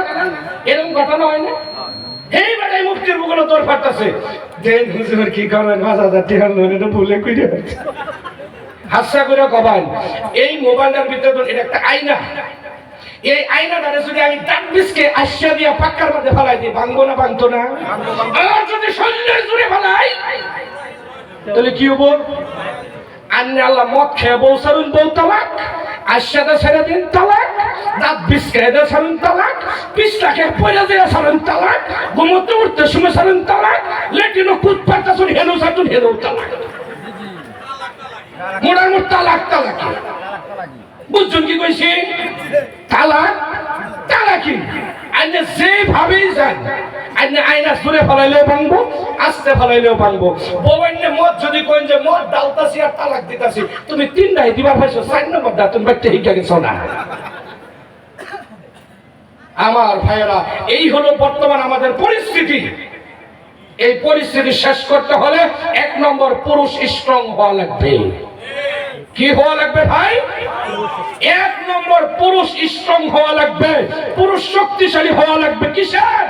এরকম ঘটনা হয় না? হেই বেড়াই মুক্তির বুকে তোর করতেছে। দেন হুজুর কি করেন 5000 টাকা লোন ভুলে কইরে হাসা করে কবান। এই মোবাইলটার ভিতরে এটা একটা আয়না, এই আয়নাটারে যদি আমি দাঁত বিছকে আশা দিয়া পাক্কার মধ্যে ফেলাই দিই ভাঙবো না? ভাঙতো না? আর যদি শরীরে জুড়ে ফেলাই তাহলে কি হবো? আন্নে আল্লাহ মদ খেয়ে বউ সারুন বউ তালাক, আশাটা ছেড়ে দিন তালাক, দাঁত বিছকে এদের সারুন তালাক, পিছটাকে পয়লা দিয়ে সারুন তালাক, ঘুমোতে উঠতে সময় সারুন তালাক, লেটিনো কুদ পারতা শুন হেলো সারুন হেলো তালাক। মোড়ার মোট তালাক তালাকি বুঝছেন কি কইছি? তালাক তালাকি আইনে যেভাবেই যান আইনে আয়না সুরে ফেলাইলেও ভাঙবো, আস্তে ফেলাইলেও ভাঙবো। বউয়ের মদ যদি কইন যে মদ ডালতাছি আর তালাক দিতাছি, তুমি 3টাই দিবার পাইছো, 4 নম্বর দা তুমি বাইতে হিকা গেছো না। আমার ভাইয়েরা, এই হলো বর্তমান আমাদের পরিস্থিতি। এই পরিস্থিতি শেষ করতে হলে 1 নম্বর পুরুষ স্ট্রং হওয়া লাগবে। কি হওয়া লাগবে ভাই? 1 নম্বর পুরুষ স্ট্রং হওয়া লাগবে, পুরুষ শক্তিশালী হওয়া লাগবে। কিসের?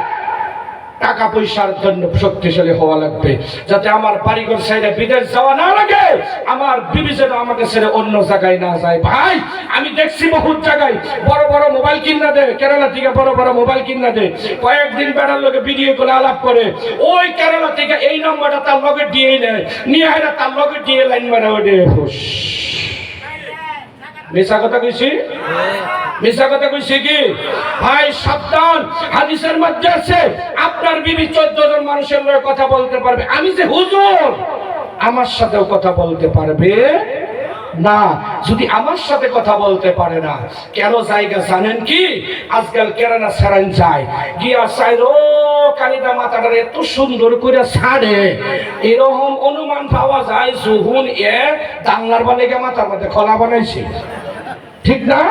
টাকা পয়সার জন্য শক্তিশালী হওয়া লাগবে, যাতে আমার বাড়িঘর ছেড়ে বিদেশ যাওয়া না লাগে, আমার বিবি যেন আমাকে ছেড়ে অন্য জায়গায় না যায়। ভাই আমি দেখছি বহুত জায়গায় বড় বড় মোবাইল কিনা দেয়, কেরালা থেকে বড় বড় মোবাইল কিনা দেয়, কয়েকদিন বেড়ার লোকে ভিডিও করে আলাপ করে, ওই কেরালা থেকে এই নম্বরটা তার লগে দিয়ে নেয়, নিয়ে হয় না তার লগে দিয়ে লাইন মারা ওঠে। মিশা কথা কইছি? মিশা কথা কইছি কি ভাই? সাবধান, হাদিসের মধ্যে আছে আপনার বিবি 14 জন মানুষের লগে কথা বলতে পারবে, আমি যে হুজুর আমার সাথেও কথা বলতে পারবে না। যদি আমার সাথে কথা বলতে পারে না, কেন জায়গা জানেন কি? আজকাল কেরানা সারান যায় গিয়া চাই ও কালিদা মাথাটা এত সুন্দর করে ছাড়ে, এরকম অনুমান পাওয়া যায় যখন এ দাঙ্গার বালিকা মাথার মধ্যে খোলা বানাইছে। ঠিক না?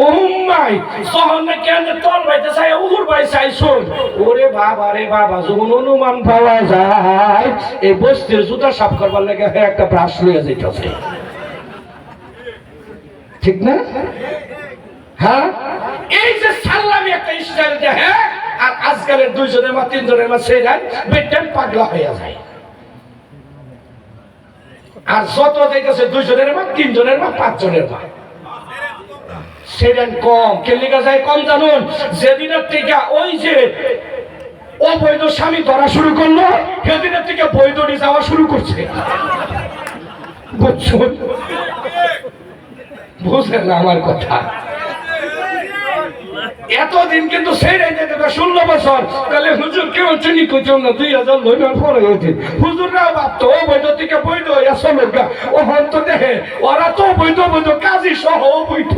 ওম্মাই সহনে কেন তোর বাইতে চাই উহুর বাই চাইছুন। ওরে বাবা রে বাবা, যখন অনুমান পাওয়া যায় এই বস্তির জুতা সাফ করবার লাগে একটা ব্রাশ লইয়া যাইতেছে। ঠিক না? হ্যাঁ, এই যে সালামি একটা স্টাইল দেখে, আর আজকালের 2 জনের মা 3 জনের মা সেই রাত বেটেন পাগলা হয়ে যায়। আর যত যাইতেছে 2 জনের মা 3 জনের মা 5 জনের মা, সেদিন কম কেলিকা যায় কম জানুন। যেদিনের থেকে ওই যে অবৈধ স্বামী ধরা শুরু করলো, সেদিনের থেকে বৈধ যাওয়া শুরু করছে। বুঝছেন? বুঝলেন না আমার কথা? এতদিন কিন্তু ছেড়ে যেতে 16 বছর তাহলে হুজুর কেউ চিনি করছেন না। 2000 লইনার পরে হয়েছে হুজুররাও ভাবতো ও বৈধ থেকে বৈধ হইয়া চলুক, ও হন্ত দেখে ওরা তো বৈধ বৈধ কাজী সহ বৈধ।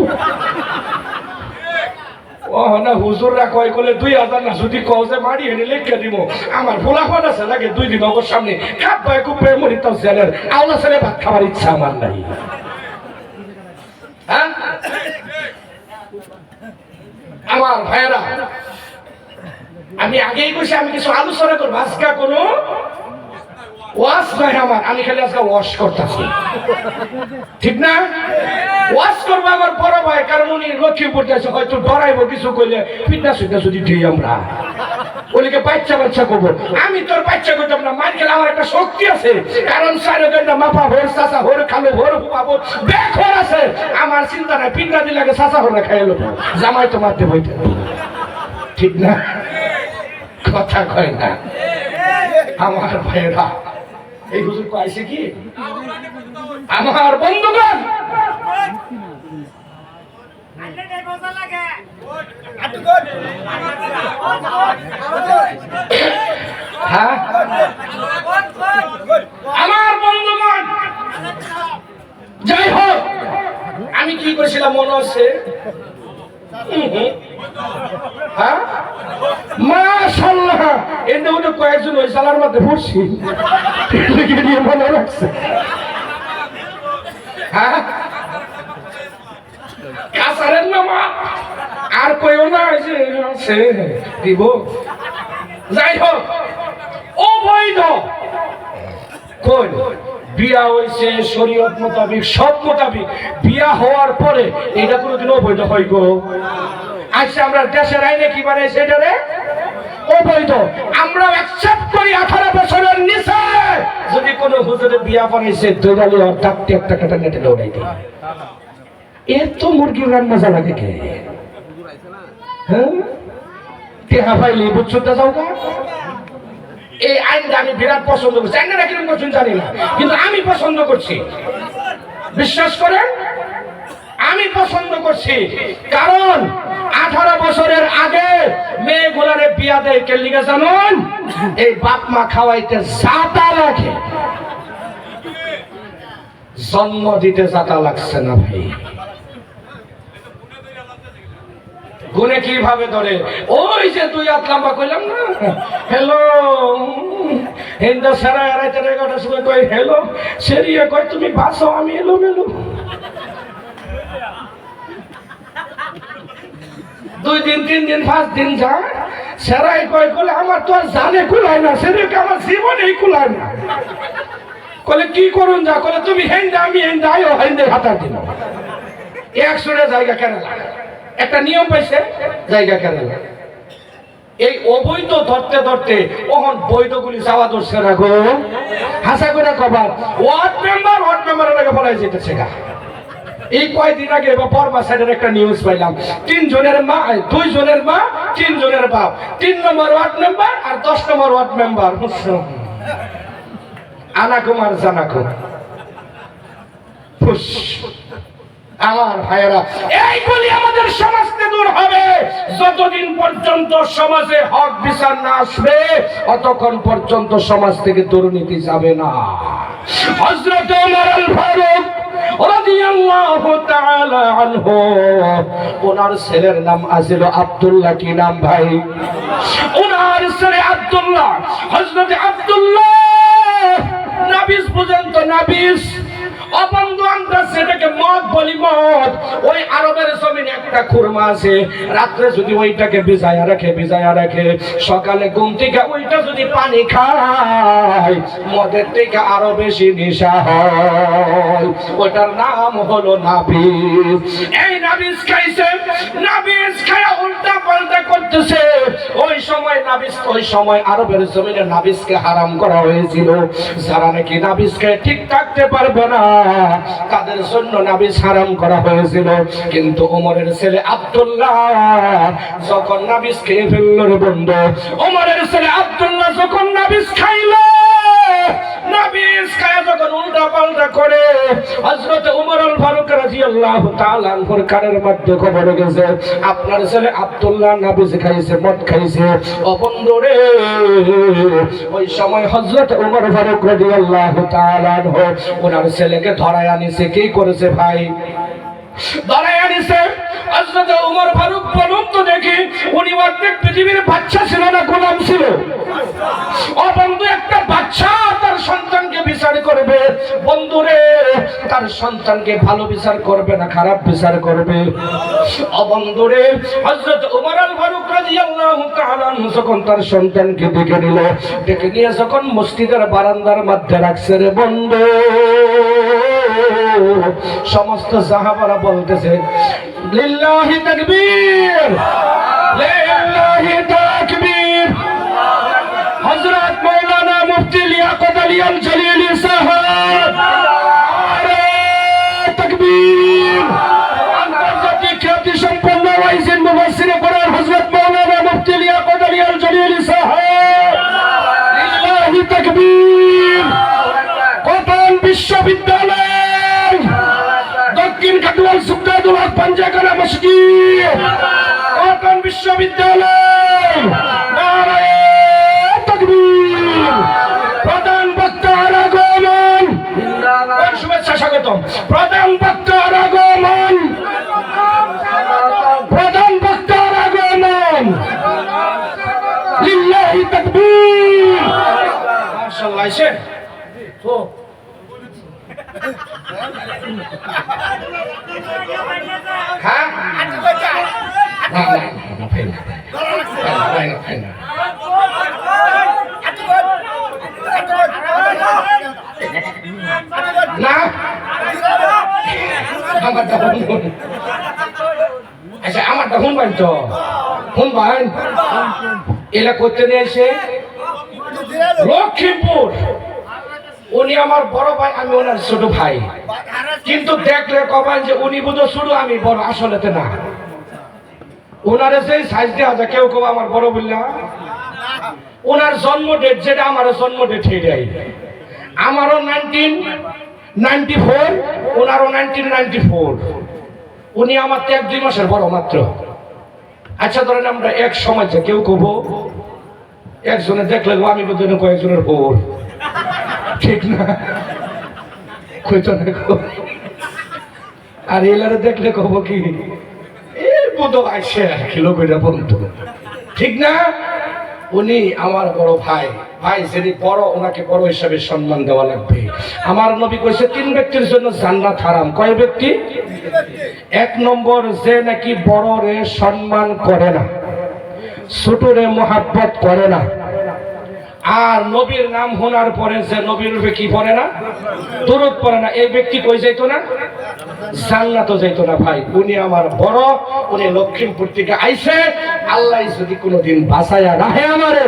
ও না হুজুররা কয় করলে 2000 না, যদি কজে মারি এনে লেখা দিব আমার ফোলাফান আছে লাগে 2 দিন ওর সামনে কাপ ভাই খুব মরি তাও ছেলের আওলা ছেলে ভাত খাবার ইচ্ছা আমার নাই। হ্যাঁ আমার ভাইয়েরা, আমি আগেই বসে আমি কিছু আলোচনা করবো। আজকে কোনো ওয়াশ নাই আমার, আমি খালি আজকে ওয়াশ করতেছি। ঠিক না? ওয়াশ করবো আমার বড় ভাই, কারণ উনি লক্ষ্মীপুর আছে, হয়তো ডরাইবো কিছু করলে ফিটনেস যদি দিই আমরা। ওলিকে বাচ্চা বাচ্চা করবো। আমি তোর বাচ্চা করতাম না, মার খেলে আমার একটা শক্তি আছে, কারণ সাইড মাপা ভোর চাষা ভোর খালো ভোর পাবো বেখর আছে। আমার চিন্তা নাই, পিন্ডা দিলে চাষা ভোরে খাই এলো, জামাই তো মারতে বইতে, ঠিক না? কথা কয় না আমার ভাইয়েরা। এই হুজুর কয়েছে কি আমার বন্ধুগণ, হ্যাঁ আমার বন্ধুগণ, যাই হোক আমি কি করেছিলাম মনে আছে? হ্যাঁ মাশাআল্লাহ, এতে ওটা কয়েকজন ওই সালার মধ্যে পড়ছি মনে রাখছে। হ্যাঁ কাসারের নামা আর কইও না, সে দিব। যাই হোক অবৈধ কোন বিয়া হয়েছে শরীয়ত মোতাবিক, সব মোতাবিক বিয়া হওয়ার পরে এটা কোনোদিন অবৈধ হয় গো? আচ্ছা আমরা দেশের আইনে কি বানাইছে এটারে অবৈধ, আমরা অ্যাকসেপ্ট করি। 18 বছরের নিচে যদি কোনো হুজুরে বিয়া বানাইছে দোলালি আর ডাকতে একটা কাটা নেটে দৌড়াই দেয়। এর তো মুরগির রান্না জানা কে? হ্যাঁ টেহা পাইলে বুঝতে যাও গা। এই আইনটা আমি বিরাট পছন্দ করছি, আইনটা কিরকম করছেন জানি না, কিন্তু আমি পছন্দ করছি। বিশ্বাস করেন আমি পছন্দ করছি, কারণ 18 বছরের আগে মেয়েগুলারে বিয়া দেয় কে লিগে জানুন? এই বাপ মা খাওয়াইতে জাতা লাগে, জন্ম দিতে জাতা লাগছে না ভাই। গুনে কিভাবে ধরে? ওই যে তুই হাত লম্বা কইলাম না, হ্যালো হিন্দা সারা আড়াইটা 11টার সময় কই হ্যালো, সেরিয়ে কই তুমি বাসো, আমি এলো মেলো। 2 দিন 3 দিন 5 দিন যায়, সেরাই কই কলে আমার তো আর জানে কুলায় না, সেরিকে আমার জীবনেই কুলায় না। কলে কি করুন যা, কলে তুমি হেন্দা আমি হেন্দা, আয়ো হেন্দে হাতার দিন। 100 জায়গা কেরালা একটা নিয়ম পাইছে, জায়গা কেরালা। এই অবৈধ ধরতে ধরতে ওহন বৈধগুলি যাওয়া ধরছে না গো। হাসা করে কবার ওয়ার্ড মেম্বারের আগে বলাই যেতেছে গা। এই কয়দিন আগে বা পরবা সাইডের একটা নিউজ পাইলাম, 3 জনের মা, 2 জনের মা, 3 জনের বাপ, 3 নম্বর ওয়ার্ড মেম্বার আর 10 নম্বর ওয়ার্ড মেম্বার। আনাকুমার জানাকু ফুস। আমার ভাইয়েরা, এইগুলি আমাদের সমাজ থেকে দূর হবে যতদিন পর্যন্ত সমাজে হক বিচার না আসবে, ততক্ষণ পর্যন্ত সমাজ থেকে দুর্নীতি যাবে না। হযরত ওমর আল ফারুক রাদিয়াল্লাহু তাআলা আনহু, ওনার ছেলের নাম আছিল আব্দুল্লাহ। কি নাম ভাই? ওনার ছেলে আব্দুল্লাহ। হযরত আব্দুল্লাহ নাবিস পর্যন্ত নাবিস অবন্ধু, আমরা সেটাকে মদ বলি, মদ। ওই আরবের জমিনে একটা খুরমা আছে, রাত্রে যদি ওইটাকে ভিজায়া রাখে, সকালে ঘুম থেকে ওইটা যদি পানি খায়, মদের থেকে আরো বেশি নেশা হয়। ওটার নাম হলো নাবিস। এই নাবিস খাইছে, নাবিস খায়া উল্টা পাল্টা করতেছে। ওই সময় আরবের জমিনে নাবিসকে হারাম করা হয়েছিল। যারা নাকি নাবিসকে ঠিক থাকতে পারবে না তাদের জন্য নাবিস হারাম করা হয়েছিল। কিন্তু ওমরের ছেলে আব্দুল্লাহ যখন নাবিস খেয়ে ফেললো রে বন্ধু, ওমরের ছেলে আব্দুল্লাহ যখন নাবিস খাইলো, নাবিস খায়া যখন উল্টা পাল্টা করে, হযরত ওমর আল ফারুক রাদিয়াল্লাহু তাআলা আনহুর কানের মধ্যে খবর গেছে, আপনার ছেলে আব্দুল্লাহ নাবিস খাইছে, মদ খাইছে। ও বন্ধু রে, ওই সময় হযরত ওমর ফারুক রাদিয়াল্লাহু তাআলা আনহু ওনার ছেলেকে ধরায় আনিছে। কি করেছে ভাই? ধরায় আনিছে। হযরত ওমর ফারুক বলুন তো দেখি, উনি অর্ধেক পৃথিবীর বাচ্চা ছিল না গোলাম ছিল? ও বন্ধু, একটা বাচ্চা তার সন্তানকে বিচার করবে বন্ধুরে, তার সন্তানকে ভালো বিচার করবে না খারাপ বিচার করবে? ও বন্ধুরে, হযরত ওমর আল ফারুক রাদিয়াল্লাহু তাআলা যখন তার সন্তানকে ডেকে নিয়ে যখন মসজিদের বারান্দার মধ্যে রাখছে রে বন্ধু, সমস্ত সাহাবারা বলতেছে লিল্লাহি তাকবীর, লিল্লাহি তাকবীর, কি? কটন বিশ্ববিদ্যালয় নারায়ে তাকবীর। প্রধান বক্তার আগমন, শুভেচ্ছা স্বাগতম। প্রধান বক্তার আগমন, প্রধান বক্তার আগমন, লিল্লাহি তাকবীর। মাশাআল্লাহ। এসে তো হ্যাঁ না আচ্ছা আমারটা শুনবেন তো, শুনবেন। এলা করতে নিয়েছে লক্ষ্মীপুর। উনি আমার বড় ভাই, আমি ওনার ছোট ভাই, কিন্তু দেখলে কবেন যে উনি বুঝো শুরু আমি বড়, আসলেতে না। ওনারে সেই সাইজ দেওয়া যায়, কেউ কেউ আমার বড় বললাম। ওনার জন্ম ডেট যেটা আমার জন্ম ডেট সেটাই। আমারও 1994, ওনারও 1994। উনি আমার 1-2 মাসের বড় মাত্র। আচ্ছা ধরেন আমরা এক সময় যে কেউ কব একজনে দেখলে আমি বুঝলেন কয়েকজনের বোর, ঠিক না? কইতো না। আর এলারে দেখলে কব কি বোধ আসে কিলোমিটার বন্ধু, ঠিক না? উনি আমার বড় ভাই, ভাই যিনি বড় ওনাকে বড় হিসাবে সম্মান দেওয়া লাগবে। আমার নবী কইছে 3 ব্যক্তির জন্য জান্নাত হারাম। কয় ব্যক্তি? 1 নম্বর, যে নাকি বড় রে সম্মান করে না, ছোট রে মোহাব্বত করে না, আর নবীর নাম শোনার পরে যে নবীর রূপে কি পড়ে না, দরুদ পড়ে না, এই ব্যক্তি কই যাইতো না? জান্নাতও যাইতো না। ভাই উনি আমার বড়, উনি লক্ষ্মীপুর থেকে আইছে। আল্লাহ যদি কোনোদিন বাঁচায়া রাখে আমারে,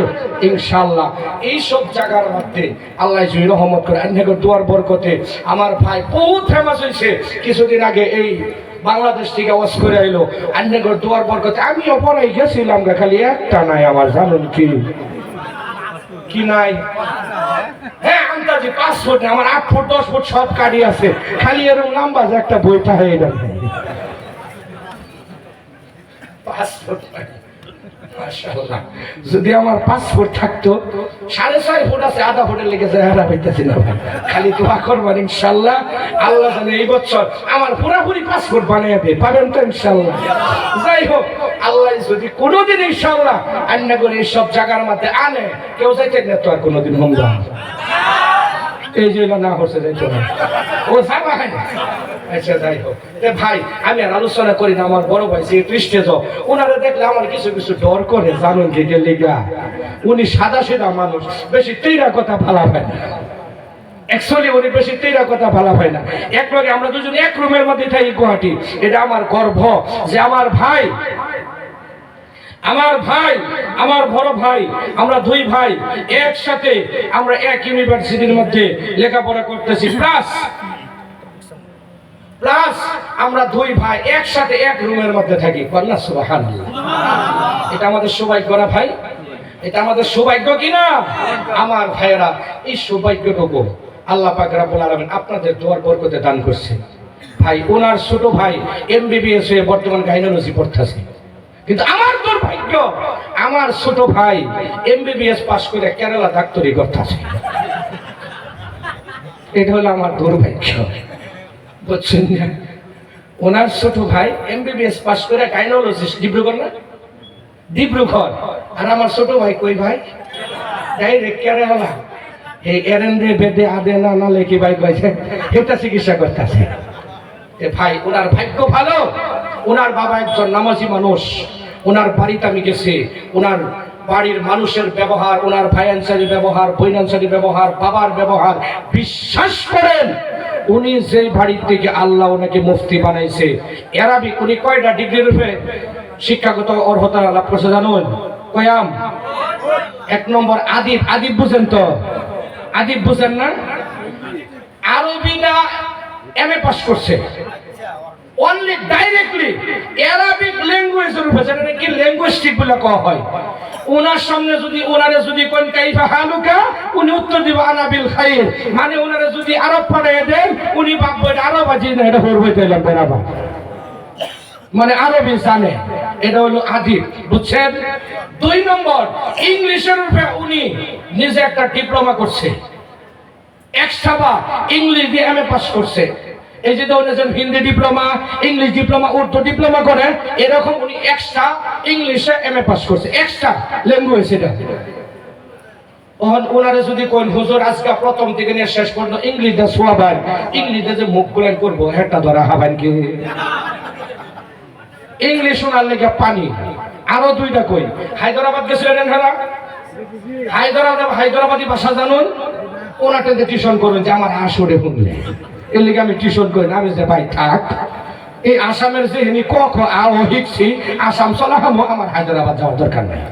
ইনশাআল্লাহ এই সব জায়গার মধ্যে আল্লাহ যদি রহমত করে আন্নাগর দুয়ার বরকতে আমার ভাই বহুত ফেমাস হয়েছে। কিছুদিন আগে এই বাংলাদেশ থেকে আওয়াজ করে আইলো আন্নাগর দুয়ার বরকতে। আমিও পড়াই গেছিলাম, খালি একটা নাই আমার, জানেন কি? কি নাই? হ্যাঁ আন্দাজি 5 ফুট, আমার 8 ফুট 10 ফুট সব কাটি আছে, খালি এরকম লম্বা যে একটা বইটা হয়ে গেল 5 ফুট। মাশাআল্লাহ, যদি আমার 5 ফুট থাকতো, 4.5 ফুট আছে, আধা ফুটের লেগে যায় হারা পাইতেছি না। খালি দোয়া করবেন ইনশাআল্লাহ, আল্লাহ জানে এই বছর আমার পুরোপুরি 5 ফুট বানিয়ে দেয়, পাবেন তো ইনশাআল্লাহ। যাই হোক, আল্লাহ যদি কোনোদিন ইনশাআল্লাহ আন্না করে এই সব জায়গার মধ্যে আনে, কেউ যাইতে না তো আর কোনোদিন হোমদা এই যে না করছে যাইতো না, ও যাবা হয় না। আচ্ছা যাই হোক ভাই, আমি আর আলোচনা করি না। আমার বড় ভাই যে স্টেজ, ওনারা দেখলে আমার কিছু কিছু ডর করে, জানুন গেটে লেগা। উনি সাদা সিধা মানুষ, বেশি তেইরা কথা ভালা হয় না। অ্যাকচুয়ালি উনি বেশি তেইরা কথা ভালা হয় না। একবারে আমরা দুজন এক রুমের মধ্যে থাকি গুয়াহাটি। এটা আমার গর্ব যে আমার ভাই, আমার বড় ভাই, আমরা 2 ভাই একসাথে আমরা এক ইউনিভার্সিটির মধ্যে লেখাপড়া করতেছি, প্লাস আমরা 2 ভাই একসাথে এক রুমের মধ্যে থাকি। কন্যা সুবহানাল্লাহ। এটা আমাদের সৌভাগ্য না ভাই? এটা আমাদের সৌভাগ্য কিনা? আমার ভাইয়েরা, এই সৌভাগ্যটুকু আল্লাহ পাক রব্বুল আলামিন আপনাদের দোয়ার বরকতে দান করছে। ভাই ওনার ছোট ভাই MBBS হয়ে বর্তমান গাইনোলজি পড়তেছে, কিন্তু আমার দুর্ভাগ্য আমার ছোট ভাই MBBS পাস করে কেরালা ডাক্তারি করতেছে। এটা হলো আমার দুর্ভাগ্য, বুঝছেন না? ওনার ছোট ভাই MBBS পাস করে গাইনোলজিস্ট, ডিব্রুগড় না, ডিব্রুগড়। আর আমার ছোট ভাই কই ভাই, ডাইরেক্ট কেরালা। এই এরেন্দ্রে বেদে আদে না না লেখি ভাই কইছে এটা চিকিৎসা করতেছে। ভাই ওনার ভাগ্য ভালো, ওনার বাবা একজন নামাজি মানুষ। ওনার বাড়িতে আমি গেছি, ওনার বাড়ির মানুষের ব্যবহার, ওনার ভাইয়ানসারি ব্যবহার, বইনানসারি ব্যবহার, বাবার ব্যবহার, বিশ্বাস করেন উনি যেই বাড়ি থেকে আল্লাহ ওনাকে মুফতি বানাইছে। আরবিক উনি কয়টা ডিগ্রি রূপে শিক্ষাগত অর্হতা লাভ করছে জানুন? কয়াম 1 নম্বর আদিব। আদিব বুঝেন তো? আদিব বুঝেন না? আরবিটা MA পাস করছে, অনলি ডাইরেক্টলি অ্যারাবিক ল্যাঙ্গুয়েজের উপরে, যেটা নাকি ল্যাঙ্গুয়েস্টিক বলে কওয়া হয়। ওনার সামনে যদি ওনারে যদি কোন কাইফা হালুকা, উনি উত্তর দিব আনা বিল খাইর। মানে ওনারে যদি আরব পাঠিয়ে দেন, উনি ভাববেন আরব আজি না, এটা হরবে দিলাম বেরাবা। মানে আরবি জানে, এটা হলো আদিব, বুঝছেন? 2 নম্বর, ইংলিশের উপরে উনি নিজে একটা ডিপ্লোমা করছে, এক্সট্রা ইংলিশ দিয়ে এমএ পাস করছে। এই যে ধরেছেন Hindi diploma, English diploma, Urdu diploma করে, এরকম উনি এক্সট্রা ইংলিশে এমএ পাস করছে, এক্সট্রা ল্যাঙ্গুয়েজ। এটা ওনারে যদি কোন হুজুর আজকে প্রথম থেকে নিয়ে শেষ পর্যন্ত ইংলিশে শোয়াবেন, ইংলিশে যে মুখ গুলাই করবো হেটা ধরা হবেন কি? ইংলিশ ওনার লেগে পানি। আরো 2টা কই, হায়দ্রাবাদ গেছিলেন হেরা, হায়দ্রাবাদী ভাষা জানুন, ওনাটাতে টিউশন করুন যে আমার আসরে শুনলে, এর লিগে আমি টিউশন করি না। আমি যে ভাই থাক, এই আসামের যে হিনি ক খ আ ও শিখছি, আসাম চলা আমার হায়দ্রাবাদ যাওয়ার দরকার নেই।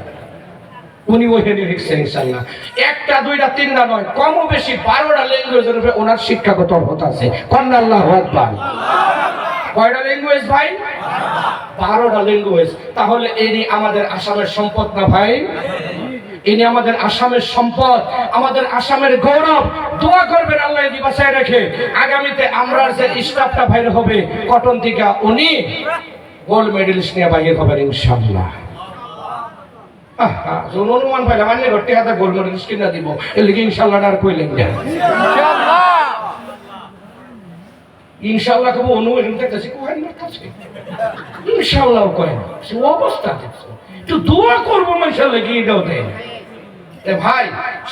উনি ওই হেনি শিখছেন ইনশাল্লাহ। 1টা 2টা 3টা নয়, কমও বেশি 12টা ল্যাঙ্গুয়েজের উপরে ওনার শিক্ষাগত অর্হতা আছে। কন্যা আল্লাহু আকবার। কয়টা ল্যাঙ্গুয়েজ ভাই? 12টা ল্যাঙ্গুয়েজ। তাহলে ইনি আমাদের আসামের সম্পদ না ভাই? ইনি আমাদের আসামের সম্পদ, আমাদের আসামের গৌরব। দোয়া করবেন আল্লাহ এদি বাঁচায় রেখে আগামীতে আমরা যে স্টাফটা বাইরে হবে কটন থেকে, উনি গোল্ড মেডেলিস্ট নিয়ে বাইরে হবেন ইনশাআল্লাহ। অনুমান পাইলাম আমি ঘরটি হাতে গোল্ড মেডেলিস্ট কিনা দিব, এর লিগে ইনশাআল্লাহ আর কইলেন না ইনশাআল্লাহ। কব অনুমান দেখতেছি কোহেন মারতাছে, ইনশাআল্লাহ কয় না, সে অবস্থা দেখছো। একটু দোয়া করবো মানুষের লেগে, এটাও দেয় ভাই।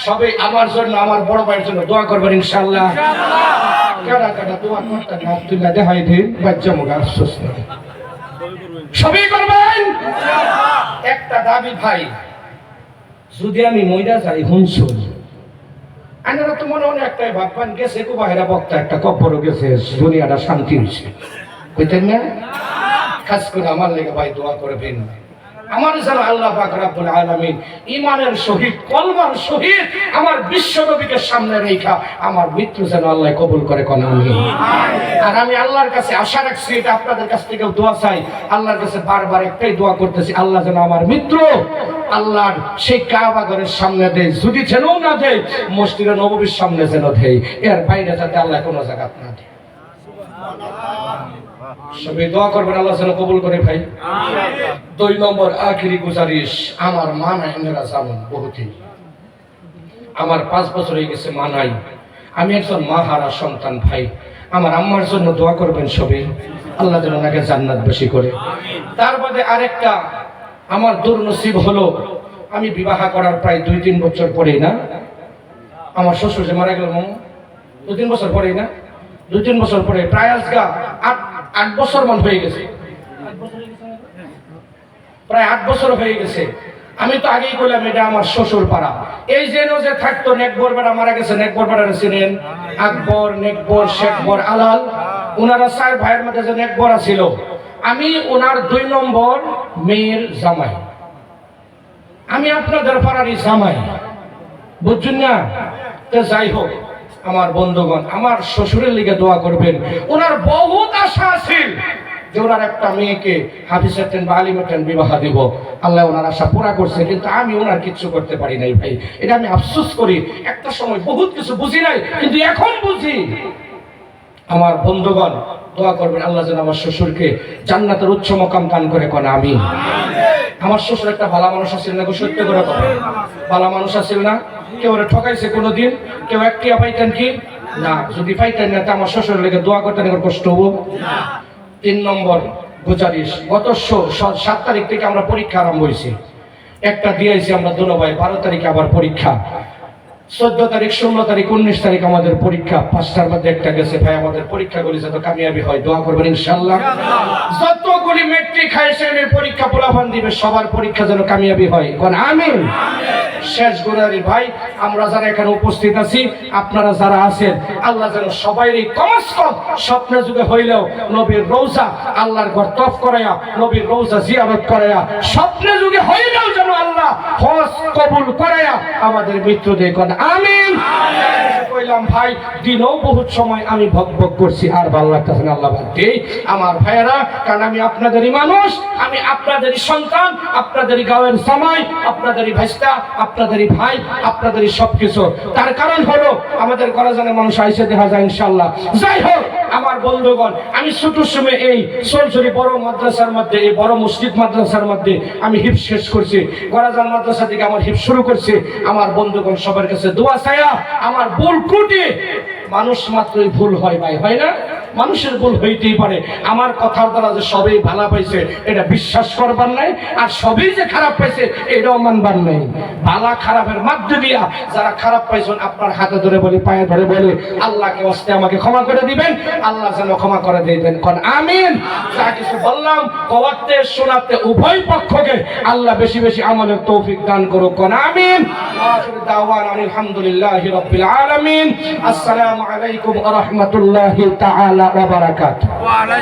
সবে আমার জন্য, আমার বড় ভাইয়ের জন্য দোয়া করবেন ইনশাআল্লাহ। কারা কারা দোয়া করতে না তুই দেখাই দিন, বাচ্চা মুখ আফসোস না, সবই করবেন। একটা দাবি ভাই, যদি আমি মইরা যাই হুনসুন, আনারা তো মনে মনে একটাই ভাববেন গেছে কো বাহিরা বক্তা একটা কব্বরও গেছে, দুনিয়াটা শান্তি হয়েছে, কইতেন না? খাস করে আমার লেগে ভাই দোয়া করবেন, আমার যেন আল্লাহ পাক রব্বুল আলামিন ঈমানের সহিত, কলমার সহিত আমার বিশ্ব নবীকে সামনে রেখা আমার মৃত্যু যেন আল্লাহ কবুল করে, কোন আমিন। আর আমি আল্লাহর কাছে আশা রাখছি, এটা আপনাদের কাছ থেকে দোয়া চাই, আল্লাহর কাছে বারবার একটাই দোয়া করতেছি, আল্লাহ যেন আমার মৃত্যু আল্লাহর সেই কাবা ঘরের সামনে দেয়, যদি যেন না দেয় মসজিদে নববীর সামনে যেন দেয়, এর বাইরে যাতে আল্লাহ কোনো জায়গা না দেয়। সবাই দোয়া করবেন আল্লাহ যেন কবুল করে ভাই। 2 নম্বর আখিরি গুজারিশ, আমার মা নাই মেরা জামান বহুতই, আমার 5 বছর হয়ে গেছে মা নাই, আমি একজন মা হারা সন্তান ভাই। আমার আম্মার জন্য দোয়া করবেন সবাই, আল্লাহ যেন ওনাকে জান্নাত বেশি করে। তার বাদে আরেকটা আমার দুর্নসিব হলো, আমি বিবাহ করার প্রায় 2-3 বছর পরেই না আমার শ্বশুর যে মারা গেল, 2-3 বছর পরেই না, 2-3 বছর পরে, প্রায় আজকে 8 বছর মন হয়ে গেছে, প্রায় 8 বছর হয়ে গেছে। আমি তো আগেই বললাম এটা আমার শ্বশুর পাড়া। এই যে থাকতো নেকবর বেড়া মারা গেছে, নেকবর বেড়া ছিলেন আকবর, নেকবর, শেখবর, আলাল, ওনারা 4 ভাইয়ের মধ্যে যে নেকবর ছিল, আমি ওনার 2 নম্বর মেয়ের জামাই, আমি আপনাদের পাড়ারই জামাই, বুঝছেন না? তো যাই হোক আমার বন্ধুগণ, আমার শ্বশুরের লিগে দোয়া করবেন। ওনার বহুত আশা আছিল যে ওনার একটা মেয়েকে হাফিজাতেন বা আলিমাতেন বিবাহ দিব, আল্লাহ ওনার আশা পুরা করছে, কিন্তু আমি ওনার কিচ্ছু করতে পারি নাই ভাই। এটা আমি আফসোস করি, একটা সময় বহুত কিছু বুঝি নাই, কিন্তু এখন বুঝি। আমার বন্ধুগণ দোয়া করবেন আল্লাহ যেন আমার শ্বশুরকে জান্নাতের উচ্চ মকাম দান করে, কোন আমিন। আমার শ্বশুর একটা ভালো মানুষ আছিল না, সত্য করে কথা, ভালো মানুষ আছিল না, কেউ ওরা ঠকাইছে কোনোদিন, কেউ একটিয়া পাইতেন কি না, যদি পাইতেন না তা আমার শ্বশুরের লেগে দোয়া করতেন, এবার কষ্ট হবো। 3 নম্বর গুজারিশ, গত 7 তারিখ থেকে আমরা পরীক্ষা আরম্ভ হয়েছি, একটা দিয়েছি আমরা দুলাভাই, 12 তারিখে আবার পরীক্ষা, 14 তারিখ, 16 তারিখ, 19 তারিখ আমাদের পরীক্ষা, 5টার মধ্যে একটা গেছে ভাই। আমাদের পরীক্ষাগুলি যত কামিয়াবি হয় দোয়া করবেন ইনশাআল্লাহ। যতগুলি মেট্রিক হাই সেকেন্ডারি পরীক্ষা পোলাপান দিবে সবার পরীক্ষা যেন কামিয়াবি হয়, কোন আমিন। শেষ গুরারি ভাই, আমরা যারা এখানে উপস্থিত আছি, আপনারা যারা আছেন, আল্লাহ যেন সবাইরই কমস কম স্বপ্নের যুগে হইলেও নবীর রওজা, আল্লাহর ঘর তফ করায়া, নবীর রওজা জিয়ারত করায়া, স্বপ্নের যুগে হইলেও যেন আল্লাহ হজ কবুল করায়া আমাদের মৃত্যু দেয়, কোন আমিন। কইলাম ভাই, দিনও বহুত সময় আমি ভক করছি, আর ভালো লাগতেছে না, আল্লাহ বাদ দেই আমার ভাইয়েরা, কারণ আমি আপনাদেরই মানুষ, আমি আপনাদেরই সন্তান, আপনাদেরই গাঁয়ের জামাই, আপনাদেরই ভাইস্তা, আপনাদেরই ভাই, আপনাদেরই সবকিছু। তার কারণ হলো আমাদের ঘরে যেন মানুষ আইসে দেখা যায় ইনশাআল্লাহ। যাই হোক, আমার বন্ধুগণ, আমি ছোট সময় এই সোলসরি বড় মাদ্রাসার মধ্যে, এই বড় মসজিদ মাদ্রাসার মধ্যে আমি হিফজ শেষ করছি। গরাজান মাদ্রাসা থেকে আমার হিফজ শুরু করছি। আমার বন্ধুগণ সবার কাছে দোয়া চাইয়া, আমার ভুল ত্রুটি, মানুষ মাত্রই ভুল হয় ভাই, হয় না? মানুষের ভুল হইতেই পারে। আমার কথার দ্বারা যে সবই ভালো পাইছে এটা বিশ্বাস করবার নাই, আর সবই যে খারাপ পাইছে এটাও মানবার নাই। ভালা খারাপের মধ্য দিয়া যারা খারাপ পাইছেন আপনার হাতে ধরে বলি, পায়ে ধরে বলে, আল্লাহকে ওয়াস্তে আমাকে ক্ষমা করে দিবেন, আল্লাহ যেন ক্ষমা করে দিবেন। কোন আমিন। যা কিছু বললাম কওয়াতে শোনাতে উভয় পক্ষকে আল্লাহ বেশি বেশি আমলের তৌফিক দান করুক। কোন আমিন। আখির দাওয়ানা আলহামদুলিল্লাহি রাব্বিল আলামিন। আসসালামু আলাইকুম ওয়া রাহমাতুল্লাহি তাআলা ওয়া বারাকাতুহু।